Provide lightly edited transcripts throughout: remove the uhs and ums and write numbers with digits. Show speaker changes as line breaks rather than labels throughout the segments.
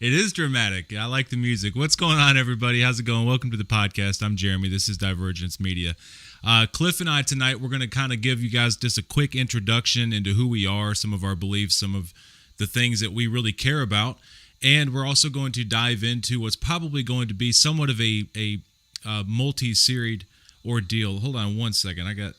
It is dramatic. I like the music. What's going on, everybody? How's it going? Welcome to the podcast. I'm Jeremy. This is Divergence Media. Cliff and I tonight, we're going to kind of give you guys just a quick introduction into who we are, some of our beliefs, some of the things that we really care about. And we're also going to dive into what's probably going to be somewhat of a multi-series ordeal. Hold on one second.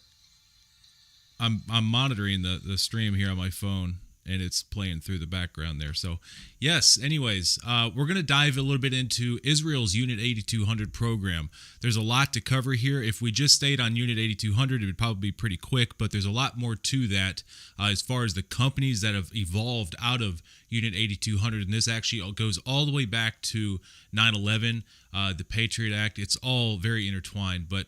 I'm monitoring the stream here on my phone, and it's playing through the background there. So, yes, anyways, we're going to dive a little bit into Israel's Unit 8200 program. There's a lot to cover here. If we just stayed on Unit 8200, it would probably be pretty quick, but there's a lot more to that as far as the companies that have evolved out of Unit 8200, and this actually goes all the way back to 9/11, the Patriot Act. It's all very intertwined, but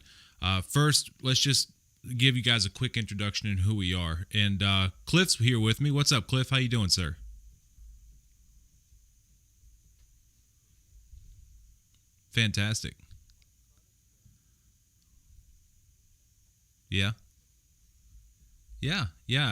first, let's just give you guys a quick introduction in who we are. And Cliff's here with me. What's up, Cliff? How you doing, sir? Fantastic. Yeah. Yeah.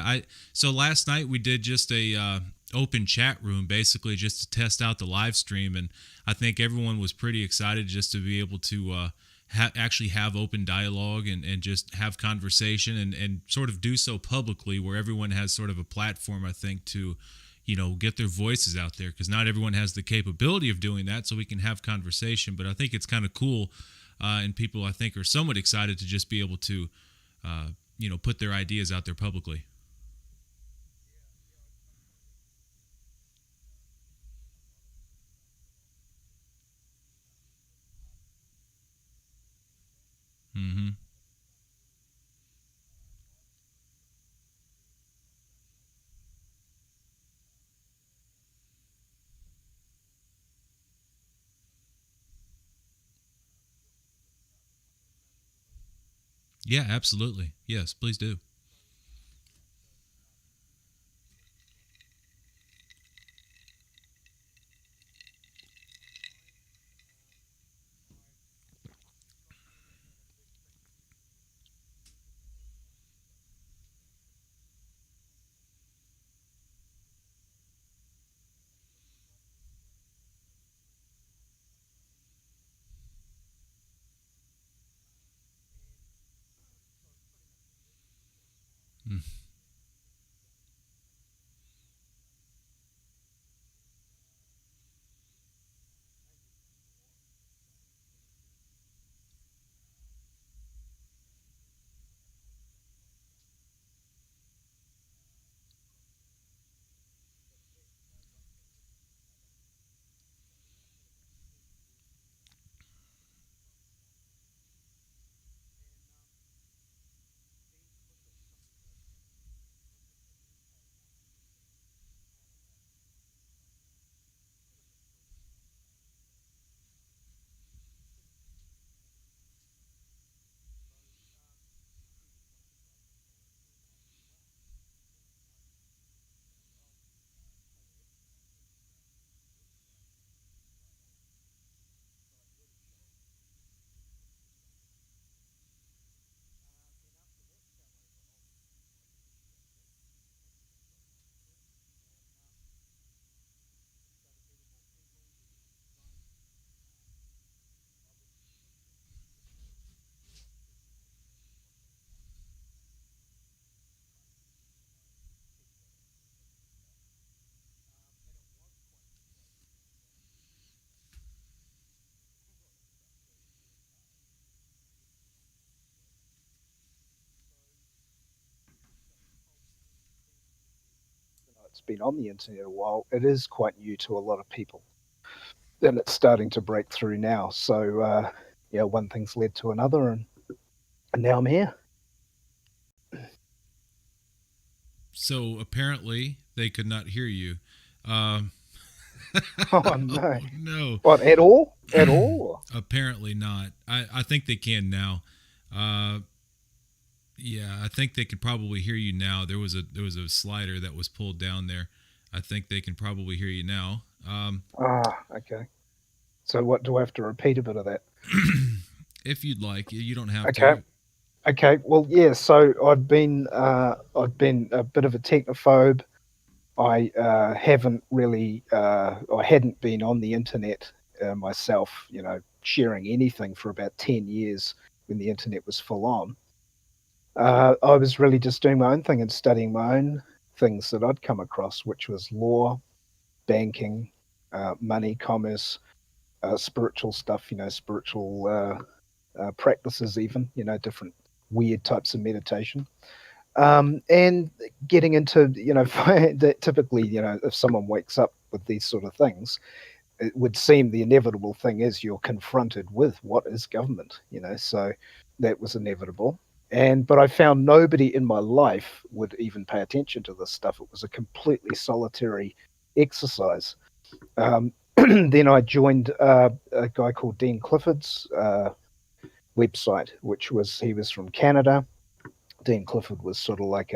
I so last night we did just a open chat room, basically just to test out the live stream, and I think everyone was pretty excited just to be able to actually have open dialogue and just have conversation and sort of do so publicly, where everyone has sort of a platform. I think to get their voices out there, because not everyone has the capability of doing that, so we can have conversation. But I think it's kind of cool, and people I think are somewhat excited to just be able to uh, put their ideas out there publicly. Hmm. Yeah, absolutely. Yes, please do. Mm.
It's been on the internet a while. It is quite new to a lot of people, and it's starting to break through now. So yeah, one thing's led to another, and now I'm here.
So apparently they could not hear you. Um,
Oh
oh
no!
no.
What at all? At all?
Apparently not. I think they can now. Uh, yeah, I think they can probably hear you now. There was a slider that was pulled down there. I think they can probably hear you now.
Ah, okay. So what do I have to repeat a bit of that?
If you'd like, you don't have
Okay.
to.
Okay. Well, yeah. So I've been a bit of a technophobe. I haven't really I hadn't been on the internet myself. Sharing anything for about 10 years when the internet was full on. I was really just doing my own thing and studying my own things that I'd come across, which was law, banking, money, commerce, spiritual stuff, spiritual practices, even, different weird types of meditation. And getting into, that typically, if someone wakes up with these sort of things, it would seem the inevitable thing is you're confronted with what is government, so that was inevitable. But I found nobody in my life would even pay attention to this stuff. It was a completely solitary exercise. Then I joined a guy called Dean Clifford's website, which was he was from Canada. Dean Clifford was sort of like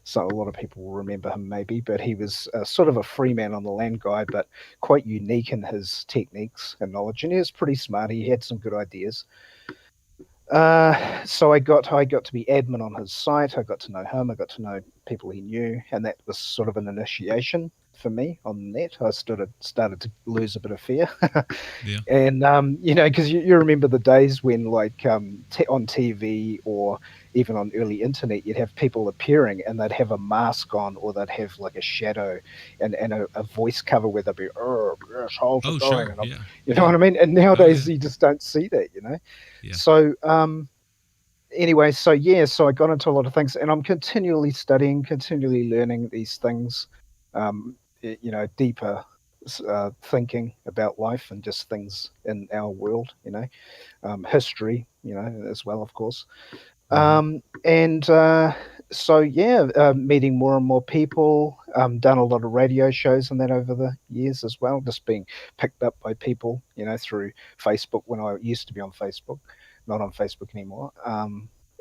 so a lot of people will remember him maybe, but he was sort of a free man on the land guy, but quite unique in his techniques and knowledge. And he was pretty smart. He had some good ideas. So I got to be admin on his site. I got to know him. I got to know people he knew, and that was sort of an initiation for me on the net. I started to lose a bit of fear,
Yeah.
and because you remember the days when like on TV or even on early internet, you'd have people appearing and they'd have a mask on, or they'd have like a shadow and a voice cover where they'd be, oh yes, how's it
Oh,
going?
sure.
And
Yeah.
you know
Yeah.
what I mean? And
Oh,
nowadays
yeah.
you just don't see that.
Yeah.
So anyway, so yeah, so I got into a lot of things, and I'm continually studying, continually learning these things, deeper thinking about life and just things in our world, history, as well, of course.
Mm-hmm.
And so yeah, meeting more and more people. Done a lot of radio shows and that over the years as well. Just being picked up by people, through Facebook when I used to be on Facebook, not on Facebook anymore.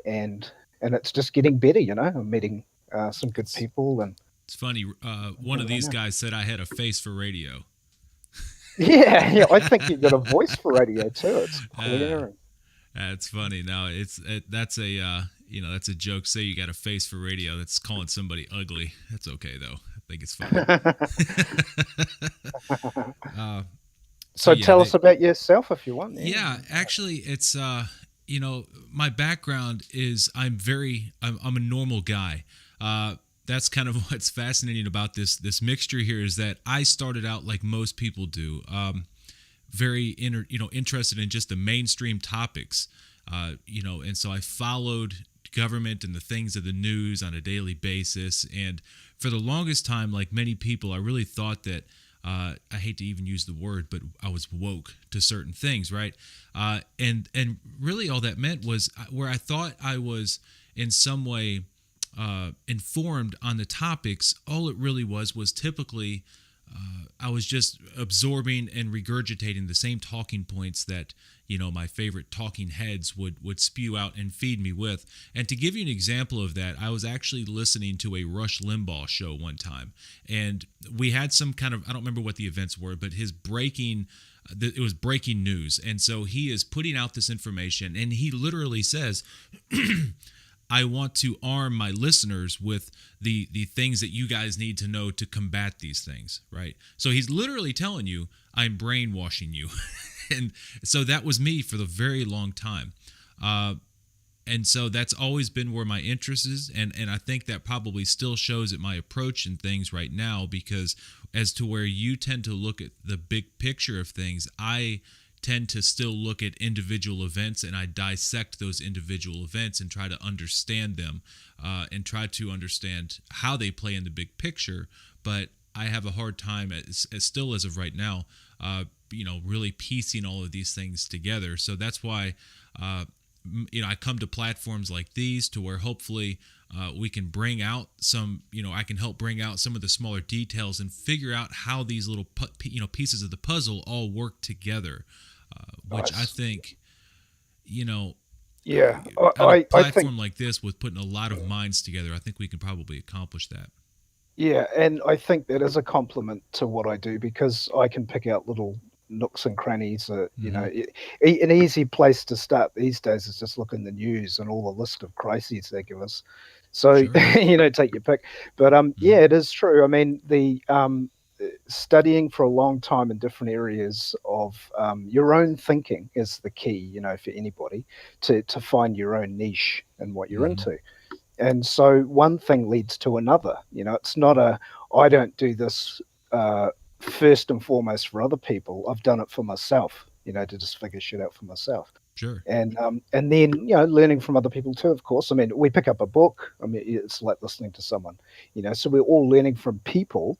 And and it's just getting better. I'm meeting some good
It's
people and
it's funny. One of
everything
these
else.
guys said I had a face for radio.
Yeah, yeah. I think you've got a voice for radio too. It's
Ah,
clear.
that's funny. Now that's a that's a joke. Say you got a face for radio. That's calling somebody ugly. That's okay though. I think it's funny. uh, so
So
yeah,
tell us about yourself if you want. Yeah.
yeah. Actually, it's my background is I'm a normal guy. That's kind of what's fascinating about this mixture here is that I started out like most people do. Very interested in just the mainstream topics, and so I followed government and the things of the news on a daily basis. And for the longest time, like many people, I really thought that I hate to even use the word, but I was woke to certain things, right? And really all that meant was where I thought I was in some way informed on the topics. All it really was typically I was just absorbing and regurgitating the same talking points that my favorite talking heads would spew out and feed me with. And to give you an example of that, I was actually listening to a Rush Limbaugh show one time, and we had some kind of, I don't remember what the events were, but it was breaking news, and so he is putting out this information, and he literally says, I want to arm my listeners with the things that you guys need to know to combat these things, right? So he's literally telling you, I'm brainwashing you. And so that was me for the very long time. And so that's always been where my interest is. And I think that probably still shows at my approach in things right now, because as to where you tend to look at the big picture of things, I tend to still look at individual events, and I dissect those individual events and try to understand them, and try to understand how they play in the big picture. But I have a hard time, as still as of right now, really piecing all of these things together. So that's why, I come to platforms like these to where hopefully we can bring out I can help bring out some of the smaller details and figure out how these little pieces of the puzzle all work together, which I
Nice.
think, you know,
Yeah,
on a
I think.
platform like this with putting a lot of minds together, I think we can probably accomplish that.
Yeah, and I think that is a compliment to what I do because I can pick out little nooks and crannies.
Hmm.
An easy place to start these days is just look in the news and all the list of crises they give us. So
Sure.
take your pick. But yeah,
Hmm.
it is true. I mean, the studying for a long time in different areas of your own thinking is the key. For anybody to find your own niche in what you're
Hmm.
into. And so one thing leads to another. It's not I don't do this first and foremost for other people. I've done it for myself, to just figure shit out for myself.
Sure.
And then learning from other people too, of course. I mean, we pick up a book. I mean, it's like listening to someone. So we're all learning from people.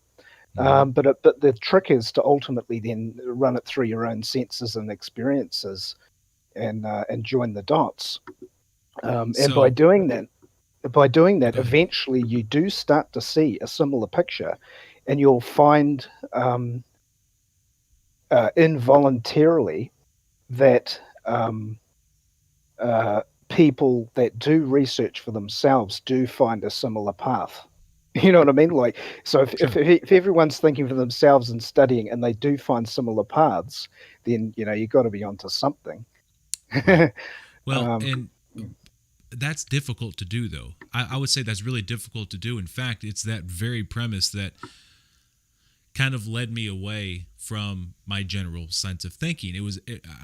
Hmm.
But the trick is to ultimately then run it through your own senses and experiences, and join the dots. And
So,
by doing that,
go ahead.
eventually you do start to see a similar picture, and you'll find involuntarily that uh, people that do research for themselves do find a similar path. You know what I mean? Like, so
Sure.
if everyone's thinking for themselves and studying, and they do find similar paths, then you've got to be onto something.
Right. Well,
Um,
and that's difficult to do, though. I would say that's really difficult to do. In fact, it's that very premise that kind of led me away from my general sense of thinking.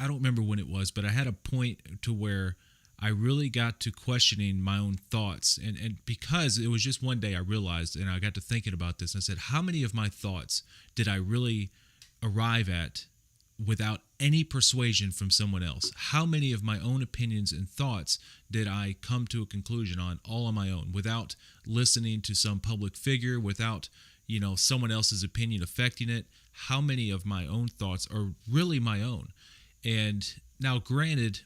I don't remember when it was, but I had a point to where I really got to questioning my own thoughts. And because it was just one day I realized, and I got to thinking about this, and I said, how many of my thoughts did I really arrive at without any persuasion from someone else? How many of my own opinions and thoughts did I come to a conclusion on all on my own without listening to some public figure, without someone else's opinion affecting it? How many of my own thoughts are really my own? And now, granted,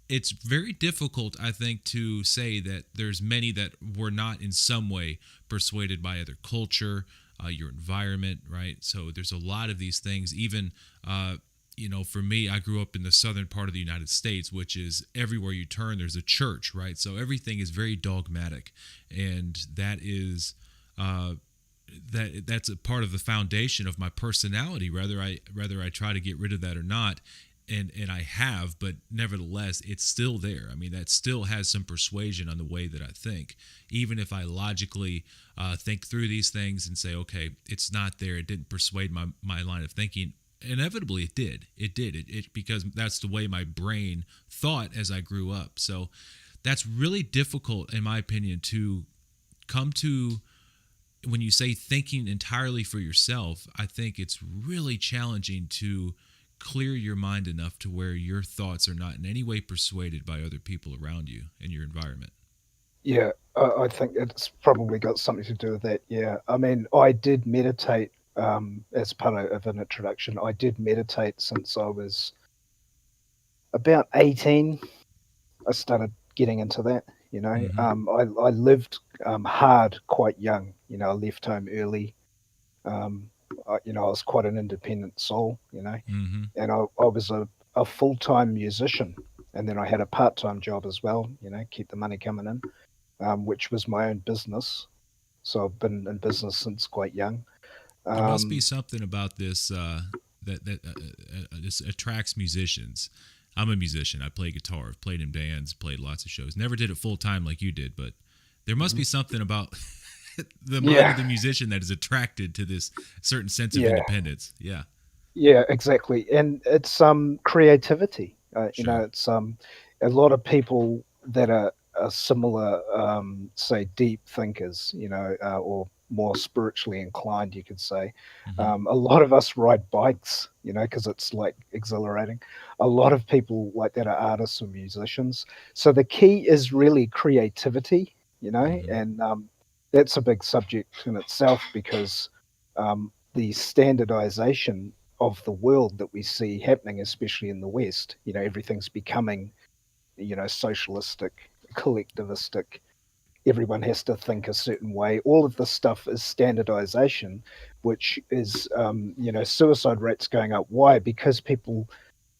it's very difficult, I think, to say that there's many that were not in some way persuaded by other culture, your environment, right? So there's a lot of these things. Even, for me, I grew up in the southern part of the United States, which is everywhere you turn, there's a church, right? So everything is very dogmatic, and that is that's a part of the foundation of my personality. Whether I try to get rid of that or not, and I have, but nevertheless, it's still there. I mean, that still has some persuasion on the way that I think, even if I logically think through these things and say, okay, it's not there. It didn't persuade my line of thinking. Inevitably, it did. It because that's the way my brain thought as I grew up. So that's really difficult, in my opinion, to come to. When you say thinking entirely for yourself, I think it's really challenging to clear your mind enough to where your thoughts are not in any way persuaded by other people around you and your environment.
yeah, I think it's probably got something to do with that. Yeah, I mean, I did meditate as part of an introduction. I did meditate since I was about 18. I started getting into that.
Mm-hmm.
I lived hard quite young. I left home early. I was quite an independent soul.
Mm-hmm.
And I was a full time musician. And then I had a part time job as well, keep the money coming in, which was my own business. So I've been in business since quite young.
There must be
Um,
something about this this attracts musicians. I'm a musician. I play guitar. I've played in bands, played lots of shows. Never did it full time like you did, but there must be something about the mind of
yeah,
the musician that is attracted to this certain sense of
yeah,
independence. Yeah,
yeah, exactly. And it's creativity.
sure.
It's a lot of people that are similar, say, deep thinkers, or more spiritually inclined, you could say.
Mm-hmm.
A lot of us ride bikes, because it's like exhilarating. A lot of people like that are artists or musicians. So the key is really creativity,
Mm-hmm.
and that's a big subject in itself because the standardization of the world that we see happening, especially in the West, everything's becoming, socialistic, collectivistic. Everyone has to think a certain way. All of this stuff is standardization, which is, suicide rates going up. Why? Because people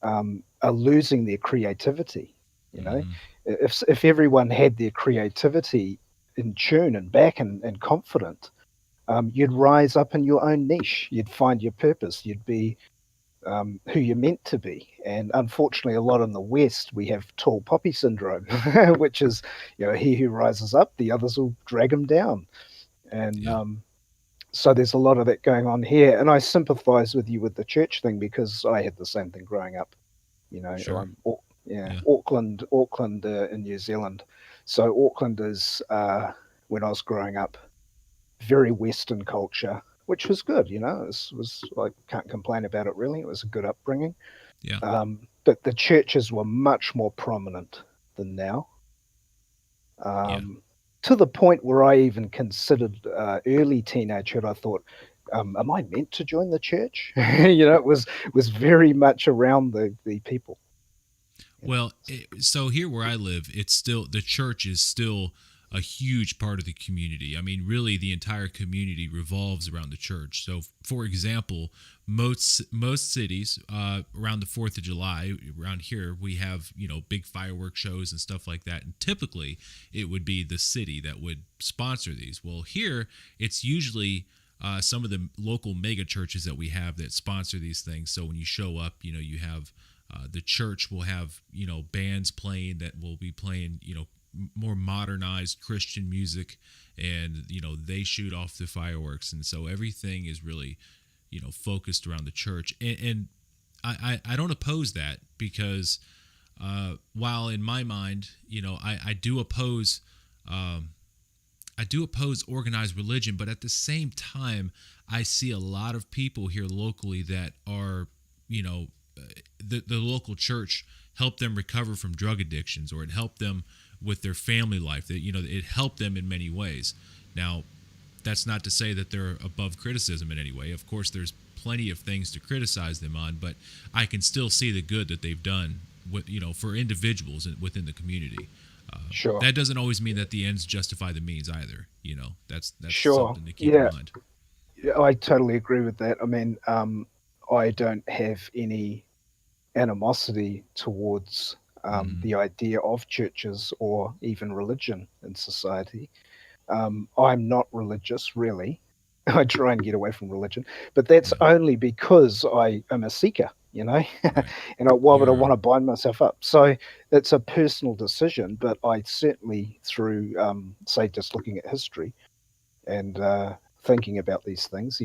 are losing their creativity. You know,
Mm-hmm.
if everyone had their creativity in tune and back and confident, you'd rise up in your own niche. You'd find your purpose. You'd be who you're meant to be. And unfortunately, a lot in the West, we have tall poppy syndrome, which is, he who rises up, the others will drag him down. And
Yeah,
so there's a lot of that going on here. And I sympathize with you with the church thing because I had the same thing growing up.
sure.
Yeah,
Yeah,
Auckland in New Zealand. So Auckland is, when I was growing up, very Western culture, which was good. It was I can't complain about it really. It was a good upbringing.
yeah,
But the churches were much more prominent than now,
yeah.
to the point where I even considered early teenagehood. I thought, am I meant to join the church? It was very much around the people.
Well, so here where I live, it's still the church is still a huge part of the community. I mean, really, the entire community revolves around the church. So, for example, most cities around the Fourth of July, around here, we have big fireworks shows and stuff like that. And typically, it would be the city that would sponsor these. Well, here it's usually some of the local mega churches that we have that sponsor these things. So when you show up, you have The church will have bands playing that will be playing more modernized Christian music, and they shoot off the fireworks, and so everything is really focused around the church. And I don't oppose that, because while in my mind, I do oppose organized religion, but at the same time, I see a lot of people here locally that are, the local church helped them recover from drug addictions, or it helped them with their family life. That it helped them in many ways. Now, that's not to say that they're above criticism in any way. Of course, there's plenty of things to criticize them on, but I can still see the good that they've done with for individuals within the community.
Sure.
That doesn't always mean that the ends justify the means either. That's
Sure.
something to keep in
Yeah.
mind.
Yeah, I totally agree with that. I mean, I don't have any animosity towards
Mm-hmm.
the idea of churches or even religion in society. I'm not religious, really. I try and get away from religion, but that's
Yeah.
only because I am a seeker,
Right.
and why would I
You're
want to bind myself up? So it's a personal decision, but I certainly, through, say, just looking at history and thinking about these things,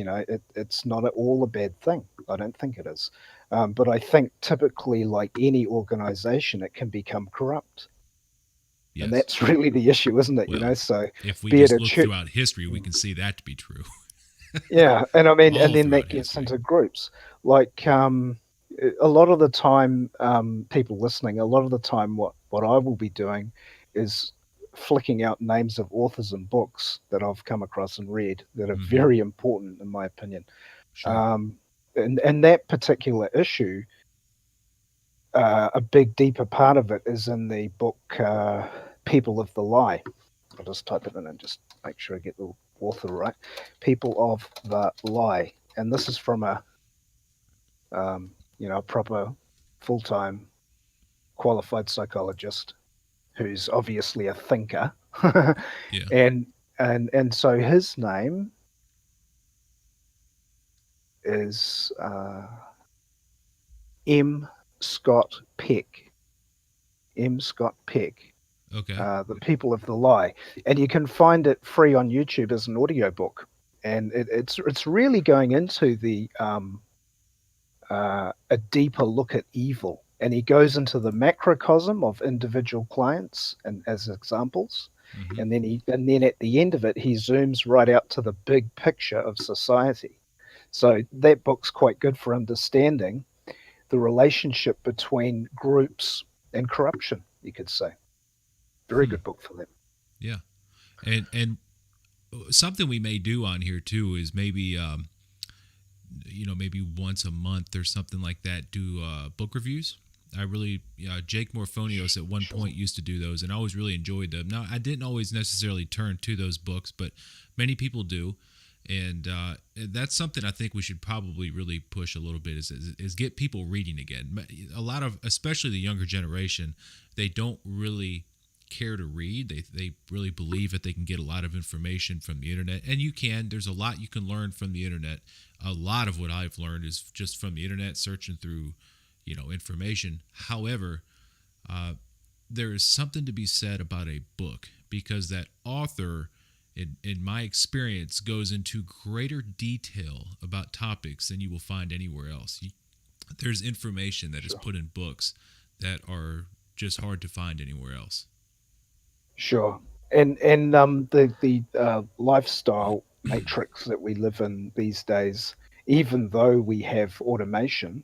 it's not at all a bad thing. I don't think it is. But I think typically, like any organization, it can become corrupt. And
yes.
that's really the issue, isn't it?
Well,
So
if we
be it
just
a
look
church.
throughout history, we can see that to be true.
Yeah, and I mean, and
All
then that
throughout
gets
history.
into groups. Like a lot of the time, people listening, a lot of the time, what I will be doing is flicking out names of authors and books that I've come across and read that are
Mm-hmm.
very important, in my opinion.
Sure.
Um, and that particular issue, a big, deeper part of it is in the book People of the Lie. I'll just type it in and just make sure I get the author right. People of the Lie. And this is from a proper full-time qualified psychologist who's obviously a thinker.
Yeah.
and and so his name is M. Scott Peck. M. Scott Peck.
Okay.
The People of the Lie, and you can find it free on YouTube as an audiobook. And it's really going into the a deeper look at evil, and he goes into the macrocosm of individual clients and as examples,
Mm-hmm.
and then at the end of it, he zooms right out to the big picture of society. So that book's quite good for understanding the relationship between groups and corruption. You could say very
Hmm.
good book for that.
Yeah. And something we may do on here too is maybe maybe once a month or something like that, do book reviews. I really, Jake Morphonios at one
Sure.
point used to do those, and I always really enjoyed them. Now, I didn't always necessarily turn to those books, but many people do, and that's something I think we should probably really push a little bit, is get people reading again. A lot of, especially the younger generation, they don't really care to read. They really believe that they can get a lot of information from the internet, and you can. There's a lot you can learn from the internet. A lot of what I've learned is just from the internet, searching through information. However, uh, there is something to be said about a book, because that author, in my experience, goes into greater detail about topics than you will find anywhere else. There's information that is
Sure.
put in books that are just hard to find anywhere else.
Sure. And the lifestyle matrix that we live in these days, even though we have automation,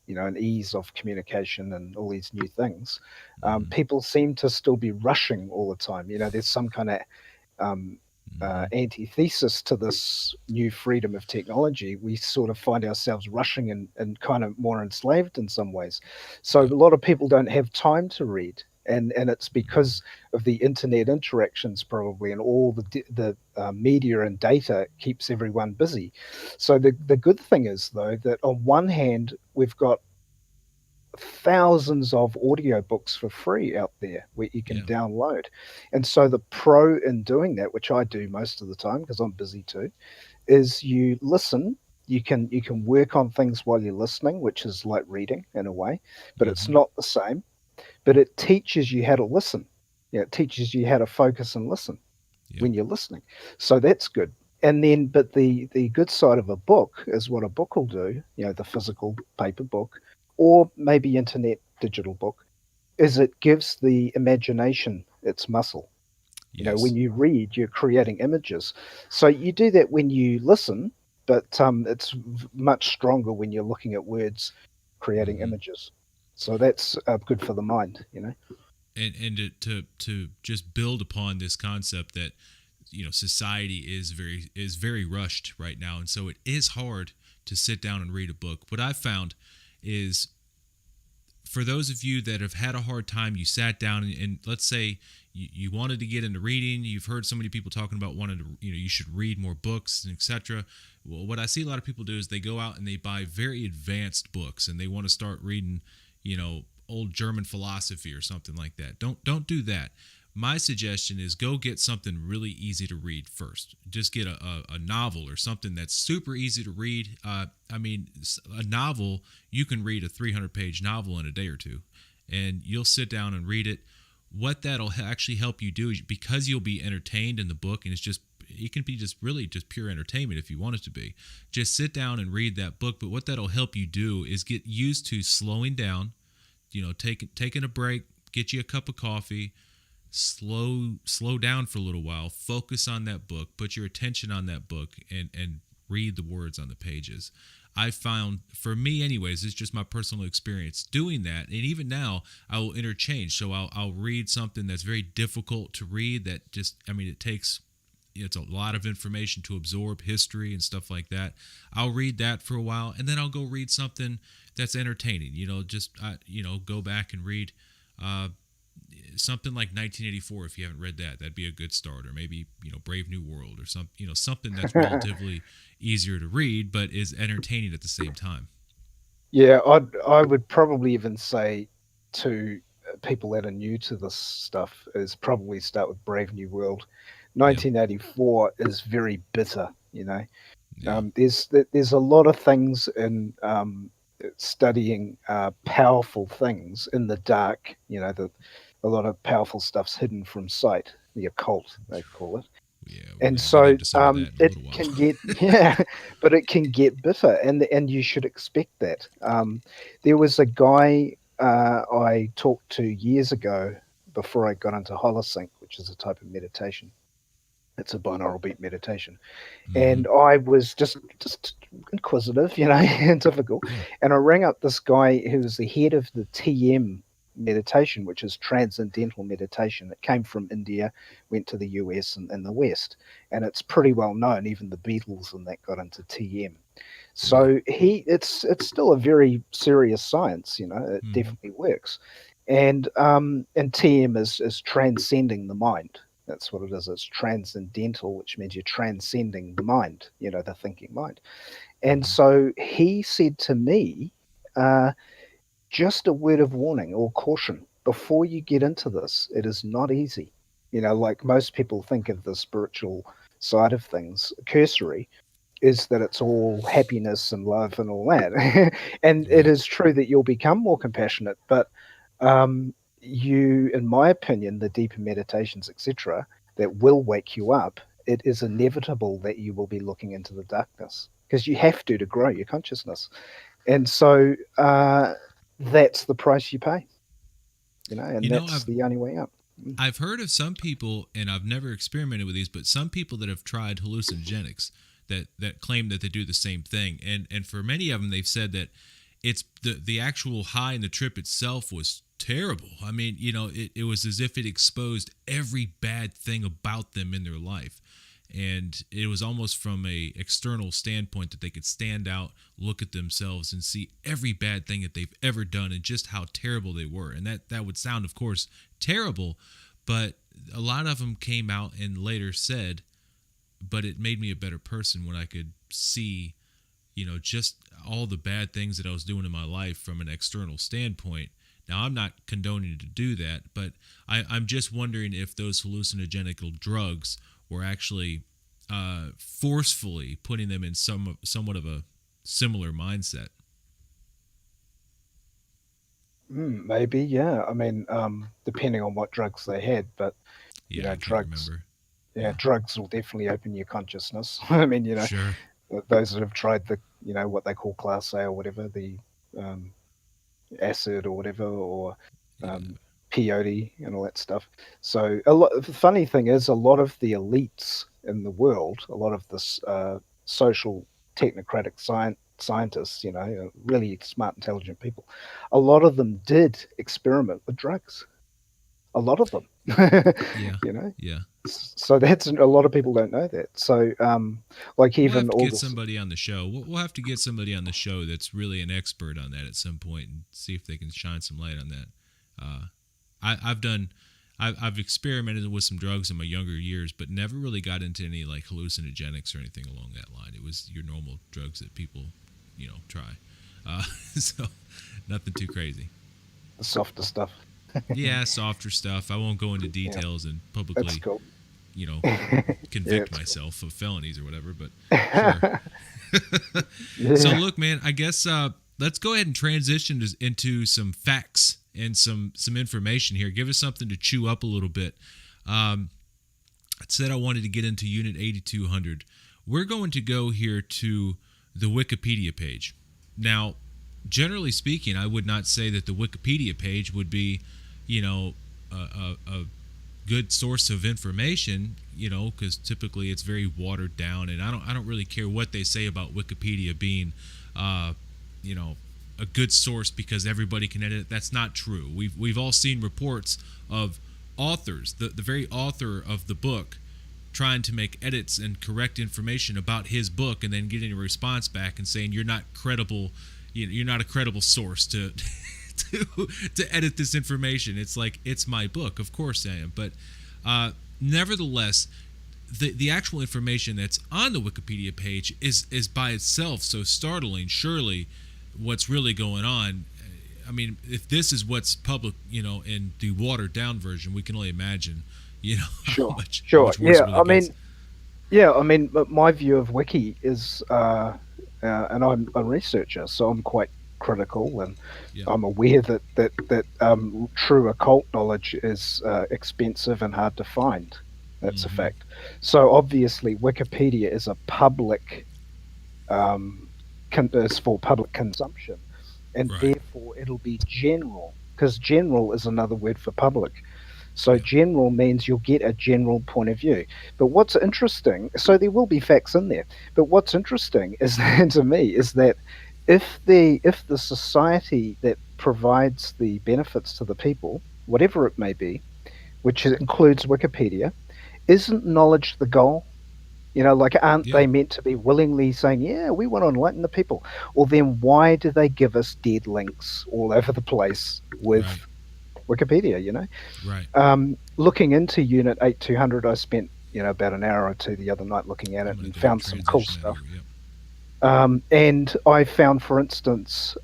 and ease of communication and all these new things,
Mm-hmm.
people seem to still be rushing all the time. There's some kind of um,
Mm-hmm.
antithesis to this new freedom of technology. We sort of find ourselves rushing and kind of more enslaved in some ways. So a
Yep.
lot of people don't have time to read. And it's
Mm-hmm.
because of the internet interactions, probably, and all the media and data keeps everyone busy. So the good thing is, though, that on one hand we've got thousands of audiobooks for free out there where you can
Yeah.
download. And so the pro in doing that, which I do most of the time because I'm busy too, is you listen you can work on things while you're listening, which is like reading in a way, but it's
Mm-hmm.
not the same. But it teaches you how to listen. Yeah, it teaches you how to focus and listen
Yep.
when you're listening. So that's good. And then, but the good side of a book is what a book will do. You know, the physical paper book, or maybe internet digital book, is it gives the imagination its muscle. You know, when
Yes.
you read, you're creating images. So you do that when you listen, but it's much stronger when you're looking at words, creating
Mm-hmm.
images. So that's good for the mind, you know.
And to just build upon this concept that society is very rushed right now, and so it is hard to sit down and read a book. What I've found is, for those of you that have had a hard time, you sat down and let's say you wanted to get into reading, you've heard so many people talking about wanting to, you should read more books and etc. Well, what I see a lot of people do is they go out and they buy very advanced books and they want to start reading, old German philosophy or something like that. Don't do that. My suggestion is go get something really easy to read first. Just get a novel or something that's super easy to read. I mean, a novel, you can read a 300-page novel in a day or two, and you'll sit down and read it. What that'll actually help you do is, because you'll be entertained in the book, and it can be just really just pure entertainment if you want it to be. Just sit down and read that book. But what that'll help you do is get used to slowing down, taking a break, get you a cup of coffee, slow down for a little while, focus on that book, put your attention on that book, and read the words on the pages. I found, for me anyways, it's just my personal experience doing that, and even now I will interchange. So I'll read something that's very difficult to read, that just, I mean, it's a lot of information to absorb, history and stuff like that. I'll read that for a while, and then I'll go read something that's entertaining. Go back and read something like 1984. If you haven't read that, that'd be a good start. Or maybe Brave New World, or something that's relatively easier to read but is entertaining at the same time.
Yeah, I would probably even say to people that are new to this stuff is probably start with Brave New World.
Yep.
1984 is very bitter, you know.
Yeah.
There's a lot of things in studying powerful things in the dark. You know, a lot of powerful stuff's hidden from sight. The occult, they call it.
Yeah, we're
And
going to get
so
into some of that in a
it
little while.
can get yeah, but it can get bitter, and you should expect that. There was a guy I talked to years ago before I got into holosync, which is a type of meditation. It's a binaural beat meditation,
Mm-hmm.
and I was just inquisitive, you know, and typical.
Yeah.
And I rang up this guy who was the head of the TM meditation, which is transcendental meditation. It came from India, went to the US and the West, and it's pretty well known. Even the Beatles and that got into TM.
Really.
So it's still a very serious science, you know. It
Mm-hmm.
definitely works, and TM is transcending the mind. That's what it is. It's transcendental, which means you're transcending the mind, you know, the thinking mind. And
Mm-hmm.
so he said to me, uh, just a word of warning or caution before you get into this. It is not easy. You know, like most people think of the spiritual side of things, cursory, is that it's all happiness and love and all that. And it
Right.
is true that you'll become more compassionate, but you, in my opinion, the deeper meditations, etc., that will wake you up, it is inevitable that you will be looking into the darkness because you have to grow your consciousness. And so that's the price you pay, you know, and
You know,
that's
I've
the only way up.
I've heard of some people, and I've never experimented with these, but some people that have tried hallucinogenics that claim that they do the same thing, and for many of them, they've said that it's the actual high and the trip itself was terrible. I mean, it was as if it exposed every bad thing about them in their life, and it was almost from a external standpoint that they could stand out, look at themselves, and see every bad thing that they've ever done and just how terrible they were. And that would sound, of course, terrible, but a lot of them came out and later said, but it made me a better person when I could see, just all the bad things that I was doing in my life from an external standpoint. Now, I'm not condoning to do that, but I'm just wondering if those hallucinogenic drugs were actually forcefully putting them in somewhat of a similar mindset.
Maybe, yeah. I mean, depending on what drugs they had, but
Yeah, I can't
drugs,
remember.
yeah,
Yeah,
drugs will definitely open your consciousness. I mean,
sure.
those that have tried the, what they call Class A or whatever, the um, acid or whatever, or
Yeah,
um, peyote and all that stuff. So a lot. The funny thing is, a lot of the elites in the world, a lot of this social technocratic scientists, really smart, intelligent people, a lot of them did experiment with drugs. A lot of them,
yeah,
you know.
yeah.
So that's a lot of people don't know that. So, like
We'll have
even
to
all
get
this.
somebody on the show. We'll have to get somebody on the show that's really an expert on that at some point and see if they can shine some light on that. Uh, I've done, I've experimented with some drugs in my younger years, but never really got into any like hallucinogenics or anything along that line. It was your normal drugs that people, try. So nothing too crazy.
The softer stuff.
Yeah, softer stuff. I won't go into
Yeah,
details and
that's
publicly,
cool.
you know,
Yeah,
convict
it's cool.
myself of felonies or whatever, but sure. So
Yeah.
look, man, I guess let's go ahead and transition into some facts and some information here. Give us something to chew up a little bit. I said I wanted to get into Unit 8200. We're going to go here to the Wikipedia page. Now, generally speaking, I would not say that the Wikipedia page would be, a good source of information, because typically it's very watered down, and I don't really care what they say about Wikipedia being, uh, you know, a good source because everybody can edit it. That's not true. We've all seen reports of authors, the very author of the book, trying to make edits and correct information about his book, and then getting a response back and saying you're not credible. You're not a credible source to to edit this information. It's like, it's my book, of course I am, but nevertheless, the actual information that's on the Wikipedia page is by itself so startling. Surely, what's really going on? I mean, if this is what's public, in the watered down version, we can only imagine, how
Sure,
much
sure.
worse it
Yeah,
really gets.
but my view of Wiki is, and I'm a researcher, so I'm quite critical, and
Yeah.
I'm aware that true occult knowledge is expensive and hard to find. That's a
Mm-hmm.
fact. So obviously, Wikipedia is a public, um, is for public consumption, and
Right.
therefore it'll be general, because general is another word for public. So
Yeah.
general means you'll get a general point of view. But what's interesting, so there will be facts in there. But what's interesting is to me is that if the society that provides the benefits to the people, whatever it may be, which includes Wikipedia, isn't knowledge the goal? Like, aren't
Yeah.
they meant to be willingly saying, yeah, we want to enlighten the people? Well, then why do they give us dead links all over the place with
Right.
Wikipedia?
Right.
Looking into Unit 8200, I spent about an hour or two the other night looking at
I'm
it
gonna
and
go ahead and
found some cool
transition that
stuff.
over. Yep.
And I found, for instance,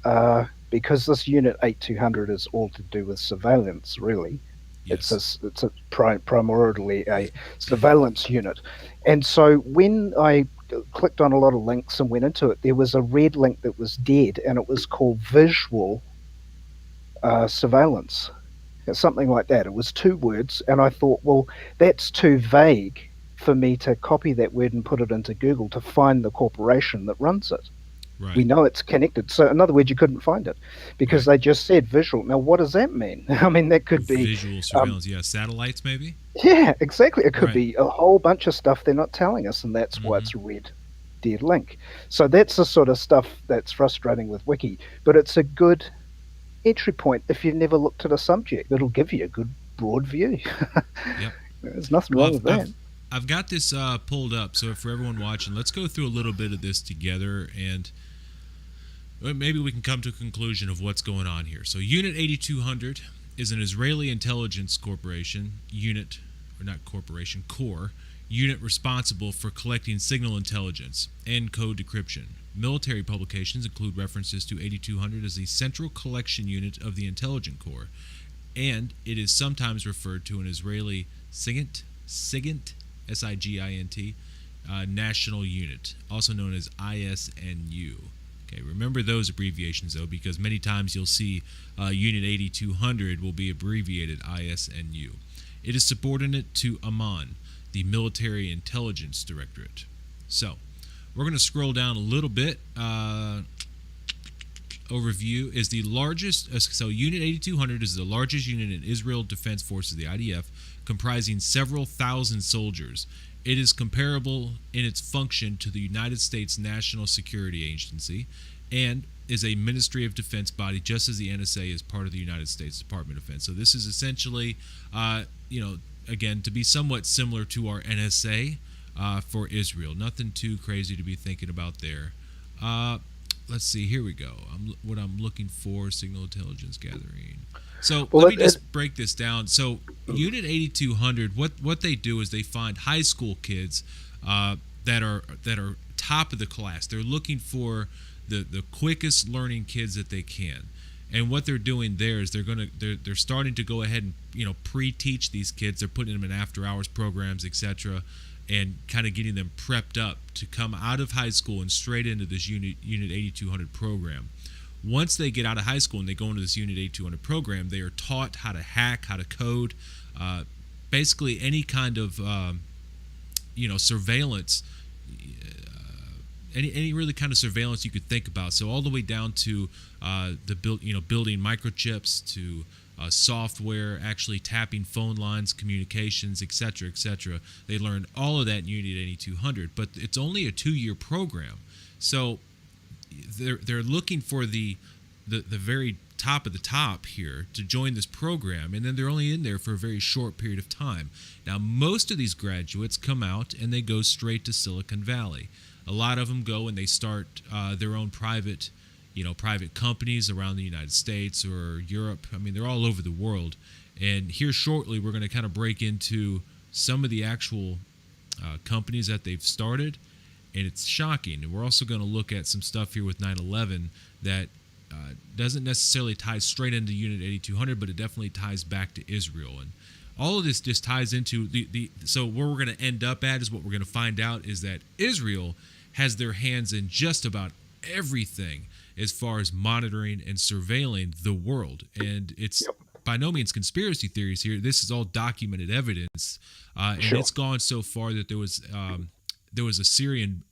because this Unit 8200 is all to do with surveillance, really. It's a,
Yes.
it's a primarily a surveillance unit. And so when I clicked on a lot of links and went into it, there was a red link that was dead, and it was called visual surveillance, something like that. It was two words, and I thought, well, that's too vague for me to copy that word and put it into Google to find the corporation that runs it. We
Right.
know it's connected. So, in other words, you couldn't find it because
Right.
they just said visual. Now, what does that mean? I mean, that could be,
Visual
um,
surveillance. Yeah. Satellites, maybe.
yeah, exactly. It could
Right.
be a whole bunch of stuff they're not telling us, and that's why
Mm-hmm.
it's a red dead link. So, that's the sort of stuff that's frustrating with Wiki, but it's a good entry point if you've never looked at a subject. It'll give you a good broad view.
Yep.
There's nothing
Well,
wrong
I've
with
I've
that.
I've got this pulled up. So for everyone watching, let's go through a little bit of this together, and maybe we can come to a conclusion of what's going on here. So Unit 8200 is an Israeli intelligence corporation unit, or not corporation, core unit responsible for collecting signal intelligence and code decryption. Military publications include references to 8200 as the central collection unit of the intelligence corps, and it is sometimes referred to an Israeli SIGINT, SIGINT, national unit, also known as ISNU. Okay, remember those abbreviations though, because many times you'll see Unit 8200 will be abbreviated ISNU. It is subordinate to AMAN, the Military Intelligence Directorate. So, we're going to scroll down a little bit. Overview is the largest. So, Unit 8200 is the largest unit in Israel Defense Forces, the IDF, comprising several thousand soldiers. It is comparable in its function to the United States National Security Agency and is a Ministry of Defense body, just as the NSA is part of the United States Department of Defense. So this is essentially, again, to be somewhat similar to our NSA for Israel. Nothing too crazy to be thinking about there. Let's see. Here we go. What I'm looking for: signal intelligence gathering. So let me just break this down. So Unit 8200, what they do is they find high school kids that are top of the class. They're looking for the quickest learning kids that they can. And what they're doing there is they're starting to go ahead and pre-teach these kids. They're putting them in after hours programs, etc., and kind of getting them prepped up to come out of high school and straight into this Unit 8200 program. Once they get out of high school and they go into this Unit 8200 program, they are taught how to hack, how to code, basically any kind of surveillance, any really kind of surveillance you could think about. So all the way down to building microchips, to software, actually tapping phone lines, communications, etc., etc. They learn all of that in Unit 8200, but it's only a 2-year program. So they're looking for the very top of the top here to join this program, and then they're only in there for a very short period of time. Now, most of these graduates come out and they go straight to Silicon Valley. A lot of them go and they start their own private companies around the United States or Europe. I mean, they're all over the world. And here shortly, we're going to kind of break into some of the actual companies that they've started. And it's shocking. And we're also going to look at some stuff here with 9/11 that doesn't necessarily tie straight into Unit 8200, but it definitely ties back to Israel. And all of this just ties into so where we're going to end up at is what we're going to find out is that Israel has their hands in just about everything as far as monitoring and surveilling the world. And it's by no means conspiracy theories here. This is all documented evidence. And it's gone so far that there was a Syrian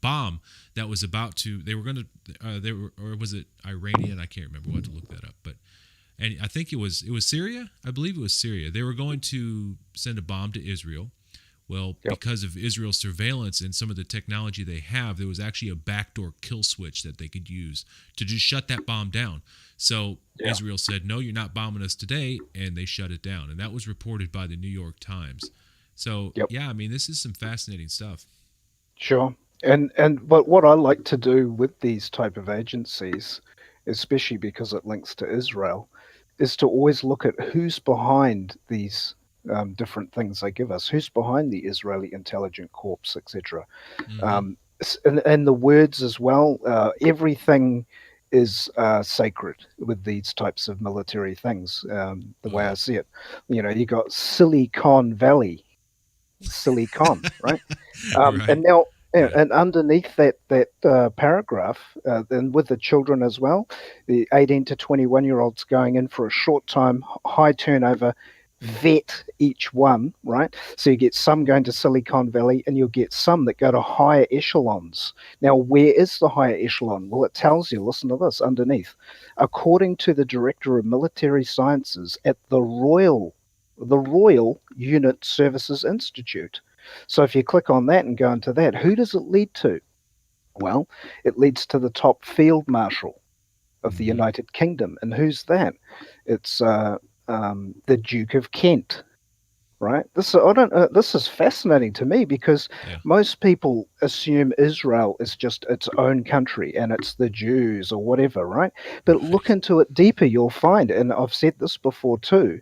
bomb that was about to. Or was it Iranian? I can't remember. We'll have to look that up. And I think it was Syria. I believe it was Syria. They were going to send a bomb to Israel. Well, because of Israel's surveillance and some of the technology they have, there was actually a backdoor kill switch that they could use to just shut that bomb down. So Israel said, "No, you're not bombing us today," and they shut it down. And that was reported by the New York Times. So, I mean, this is some fascinating stuff.
Sure. But what I like to do with these type of agencies, especially because it links to Israel, is to always look at who's behind these different things they give us, who's behind the Israeli Intelligence Corps, etc.
Mm-hmm.
And the words as well, everything is sacred with these types of military things, the way I see it. You got Silicon Valley, Silicon, right?
Right.
And now, and underneath that paragraph, and with the children as well, the 18 to 21-year-olds going in for a short time, high turnover, vet each one, right? So you get some going to Silicon Valley, and you'll get some that go to higher echelons. Now, where is the higher echelon? Well, it tells you, listen to this underneath. According to the Director of Military Sciences at the Royal Unit Services Institute. So if you click on that and go into that, who does it lead to? Well, it leads to the top field marshal of the United Kingdom. And who's that? It's the Duke of Kent, right? This is fascinating to me because most people assume Israel is just its own country and it's the Jews or whatever, right? But look into it deeper, you'll find, and I've said this before too,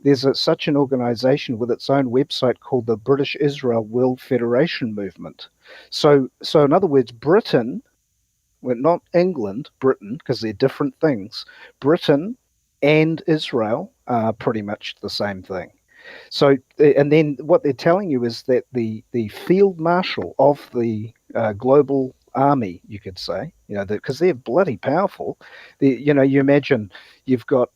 there's such an organization with its own website called the British Israel World Federation Movement. So in other words, Britain, well, not England, Britain, because they're different things, Britain and Israel are pretty much the same thing. So, and then what they're telling you is that the field marshal of the global army, you could say, because they're bloody powerful. You imagine you've got,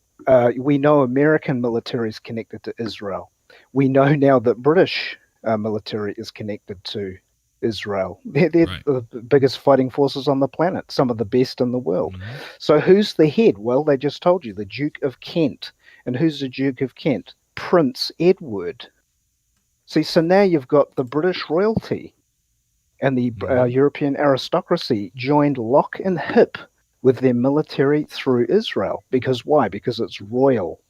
we know American military is connected to Israel. We know now that British military is connected to Israel. They're
Right.
the biggest fighting forces on the planet, some of the best in the world.
Hmm.
So who's the head? Well, they just told you, the Duke of Kent. And who's the Duke of Kent? Prince Edward. See, so now you've got the British royalty and the
Hmm.
European aristocracy joined lock and hip with their military through Israel. Because why? Because it's royal.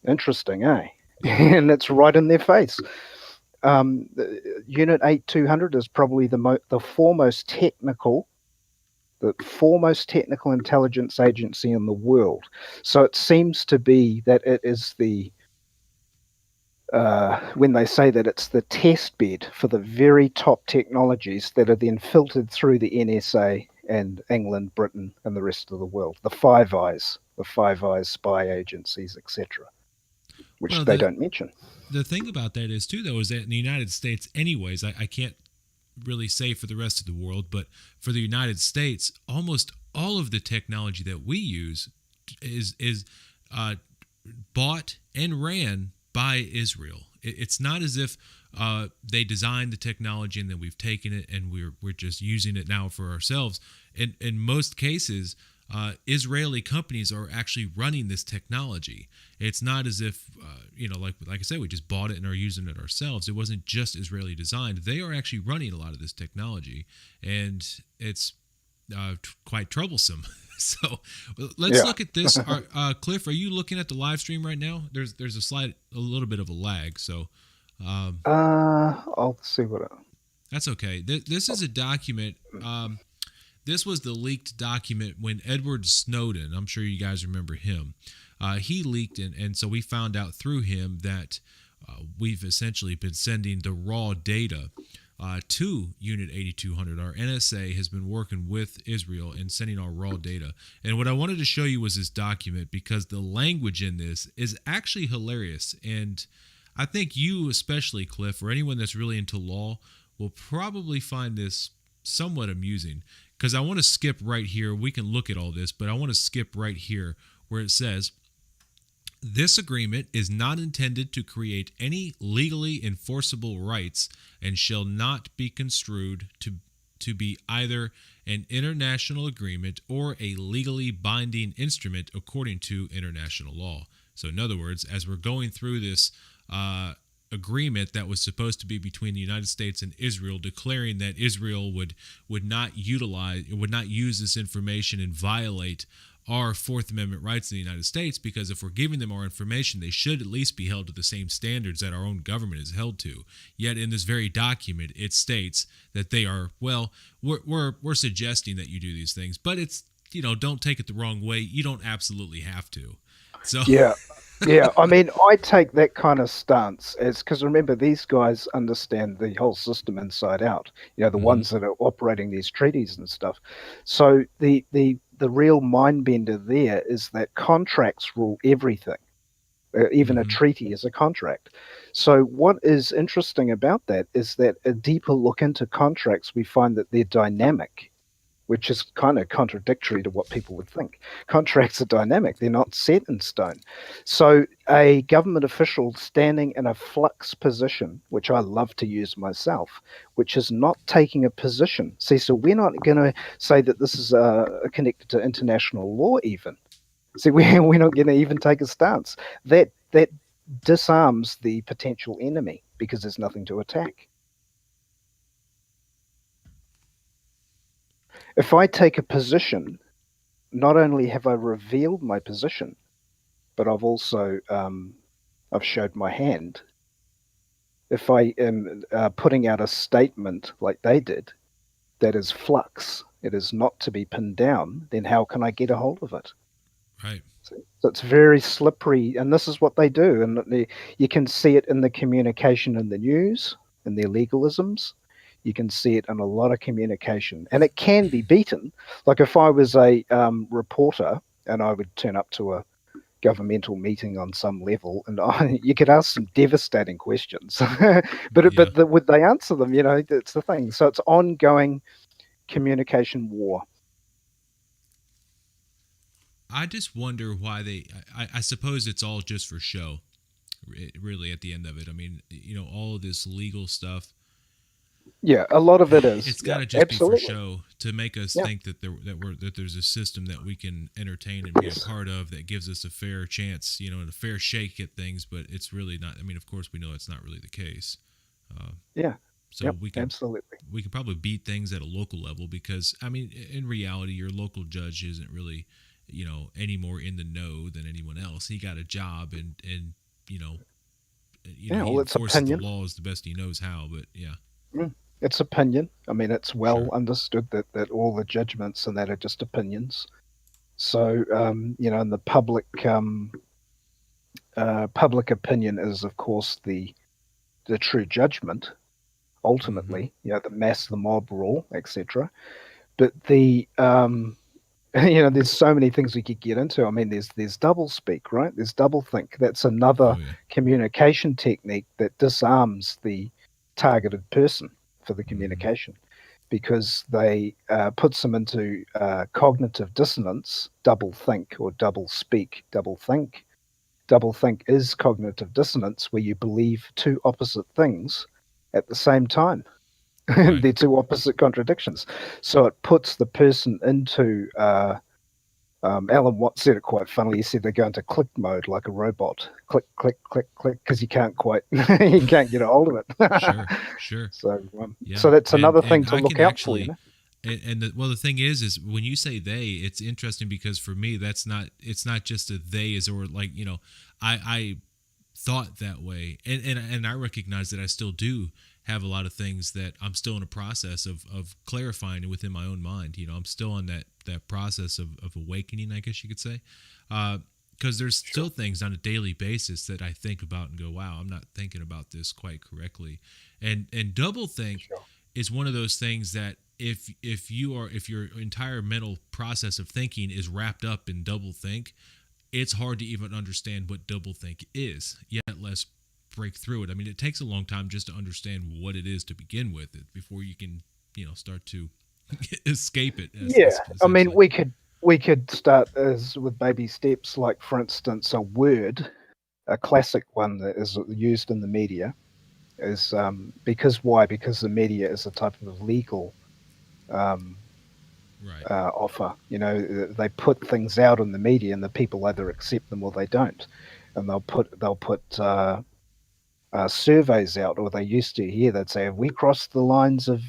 Interesting, eh?
Yeah.
And it's right in their face. Unit 8200 is probably the foremost technical intelligence agency in the world. So it seems to be that it is when they say that it's the test bed for the very top technologies that are then filtered through the NSA and England, Britain, and the rest of the world. The Five Eyes spy agencies, etc., which
Well,
they don't mention.
the thing about that is too, though, is that in the United States, anyways, I can't really say for the rest of the world, but for the United States, almost all of the technology that we use is uh, bought and ran by Israel. It's not as if they designed the technology and then we've taken it and we're just using it now for ourselves. In most cases, Israeli companies are actually running this technology. It's not as if like I said, we just bought it and are using it ourselves. It wasn't just Israeli designed. They are actually running a lot of this technology, and it's quite troublesome. So let's
Yeah.
look at this. Cliff, are you looking at the live stream right now? There's a little bit of a lag, so
I'll see what.
that's okay. This is a document. This was the leaked document when Edward Snowden, I'm sure you guys remember him, he leaked, and so we found out through him that we've essentially been sending the raw data to Unit 8200. Our NSA has been working with Israel and sending our raw data. And what I wanted to show you was this document because the language in this is actually hilarious. And I think you, especially, Cliff, or anyone that's really into law, will probably find this somewhat amusing, because I want to skip right here. We can look at all this, but I want to skip right here where it says, this agreement is not intended to create any legally enforceable rights and shall not be construed to be either an international agreement or a legally binding instrument according to international law. So in other words, as we're going through this agreement that was supposed to be between the United States and Israel, declaring that Israel would not use this information and violate our Fourth Amendment rights in the United States, because if we're giving them our information, they should at least be held to the same standards that our own government is held to. Yet in this very document, it states that they are, well, we're suggesting that you do these things, but it's, don't take it the wrong way. You don't absolutely have to. So
Yeah. Yeah, I mean, I take that kind of stance as, because remember, these guys understand the whole system inside out. The
mhm,
ones that are operating these treaties and stuff. So the real mind bender there is that contracts rule everything. Even a
mhm,
treaty is a contract. So what is interesting about that is that a deeper look into contracts, we find that they're dynamic, which is kind of contradictory to what people would think. Contracts are dynamic, they're not set in stone. So, a government official standing in a flux position, which I love to use myself, which is not taking a position. See, so we're not going to say that this is connected to international law, even. See, we're not going to even take a stance. That disarms the potential enemy because there's nothing to attack. If I take a position, not only have I revealed my position, but I've also I've showed my hand. If I am putting out a statement like they did, that is flux, it is not to be pinned down, then how can I get a hold of it?
right.
So it's very slippery, and this is what they do. And you can see it in the communication in the news, in their legalisms. You can see it in a lot of communication, and it can be beaten. Like if I was a reporter and I would turn up to a governmental meeting on some level, and you could ask some devastating questions, but
Yeah.
would they answer them? That's the thing. So it's ongoing communication war.
I just wonder why I suppose it's all just for show. Really, at the end of it, I mean, all of this legal stuff,
Yeah, a lot of it is.
it's got
Yeah,
to just be for
absolutely.
show to make us
Yeah.
think that there's a system that we can entertain and be a
Yes.
part of that gives us a fair chance, and a fair shake at things. But it's really not. I mean, of course, we know it's not really the case. Uh,
Yeah.
so
Yep. Absolutely.
we can probably beat things at a local level because I mean, in reality, your local judge isn't really, any more in the know than anyone else. He got a job and you know
Yeah.
he
Well, it's
enforces the
opinion.
laws the best he knows how. But yeah,
It's opinion. I mean, it's well
sure.
understood that all the judgments and that are just opinions. So, and the public opinion is, of course, the true judgment.
Mm-hmm.
Ultimately, the mass, the mob rule, etc. But there's so many things we could get into. I mean, there's double speak, right? There's double think. That's another
Oh yeah.
communication technique that disarms the targeted person for the
Mm-hmm.
communication because they puts them into cognitive dissonance, double think or double speak, double think. Double think is cognitive dissonance where you believe two opposite things at the same time.
Right.
They're two opposite contradictions. So it puts the person into Alan Watts said it quite funnily. He said they go into click mode like a robot. Click, click, click, click, because you can't quite, you can't get a hold of it.
Sure. Sure.
so,
Yeah.
so that's
And
another thing
and
to
I
look
can
out for,
actually well the thing is when you say they, it's interesting because for me it's not just a they is or like, I thought that way. And I recognize that I still do have a lot of things that I'm still in a process of clarifying within my own mind. I'm still on that process of awakening, I guess you could say. Because there's
Sure.
still things on a daily basis that I think about and go, wow, I'm not thinking about this quite correctly. And double think
Sure.
is one of those things that if your entire mental process of thinking is wrapped up in double think, it's hard to even understand what doublethink is, yet less break through it. I mean, it takes a long time just to understand what it is to begin with, before you can, start to escape it,
Yeah, I mean,
essentially.
we could start as with baby steps, like for instance, a word, a classic one that is used in the media is because why? Because the media is a type of legal um,
Right.
offer. They put things out in the media, and the people either accept them or they don't. And they'll put surveys out, or they used to here. They'd say, "Have we crossed the lines of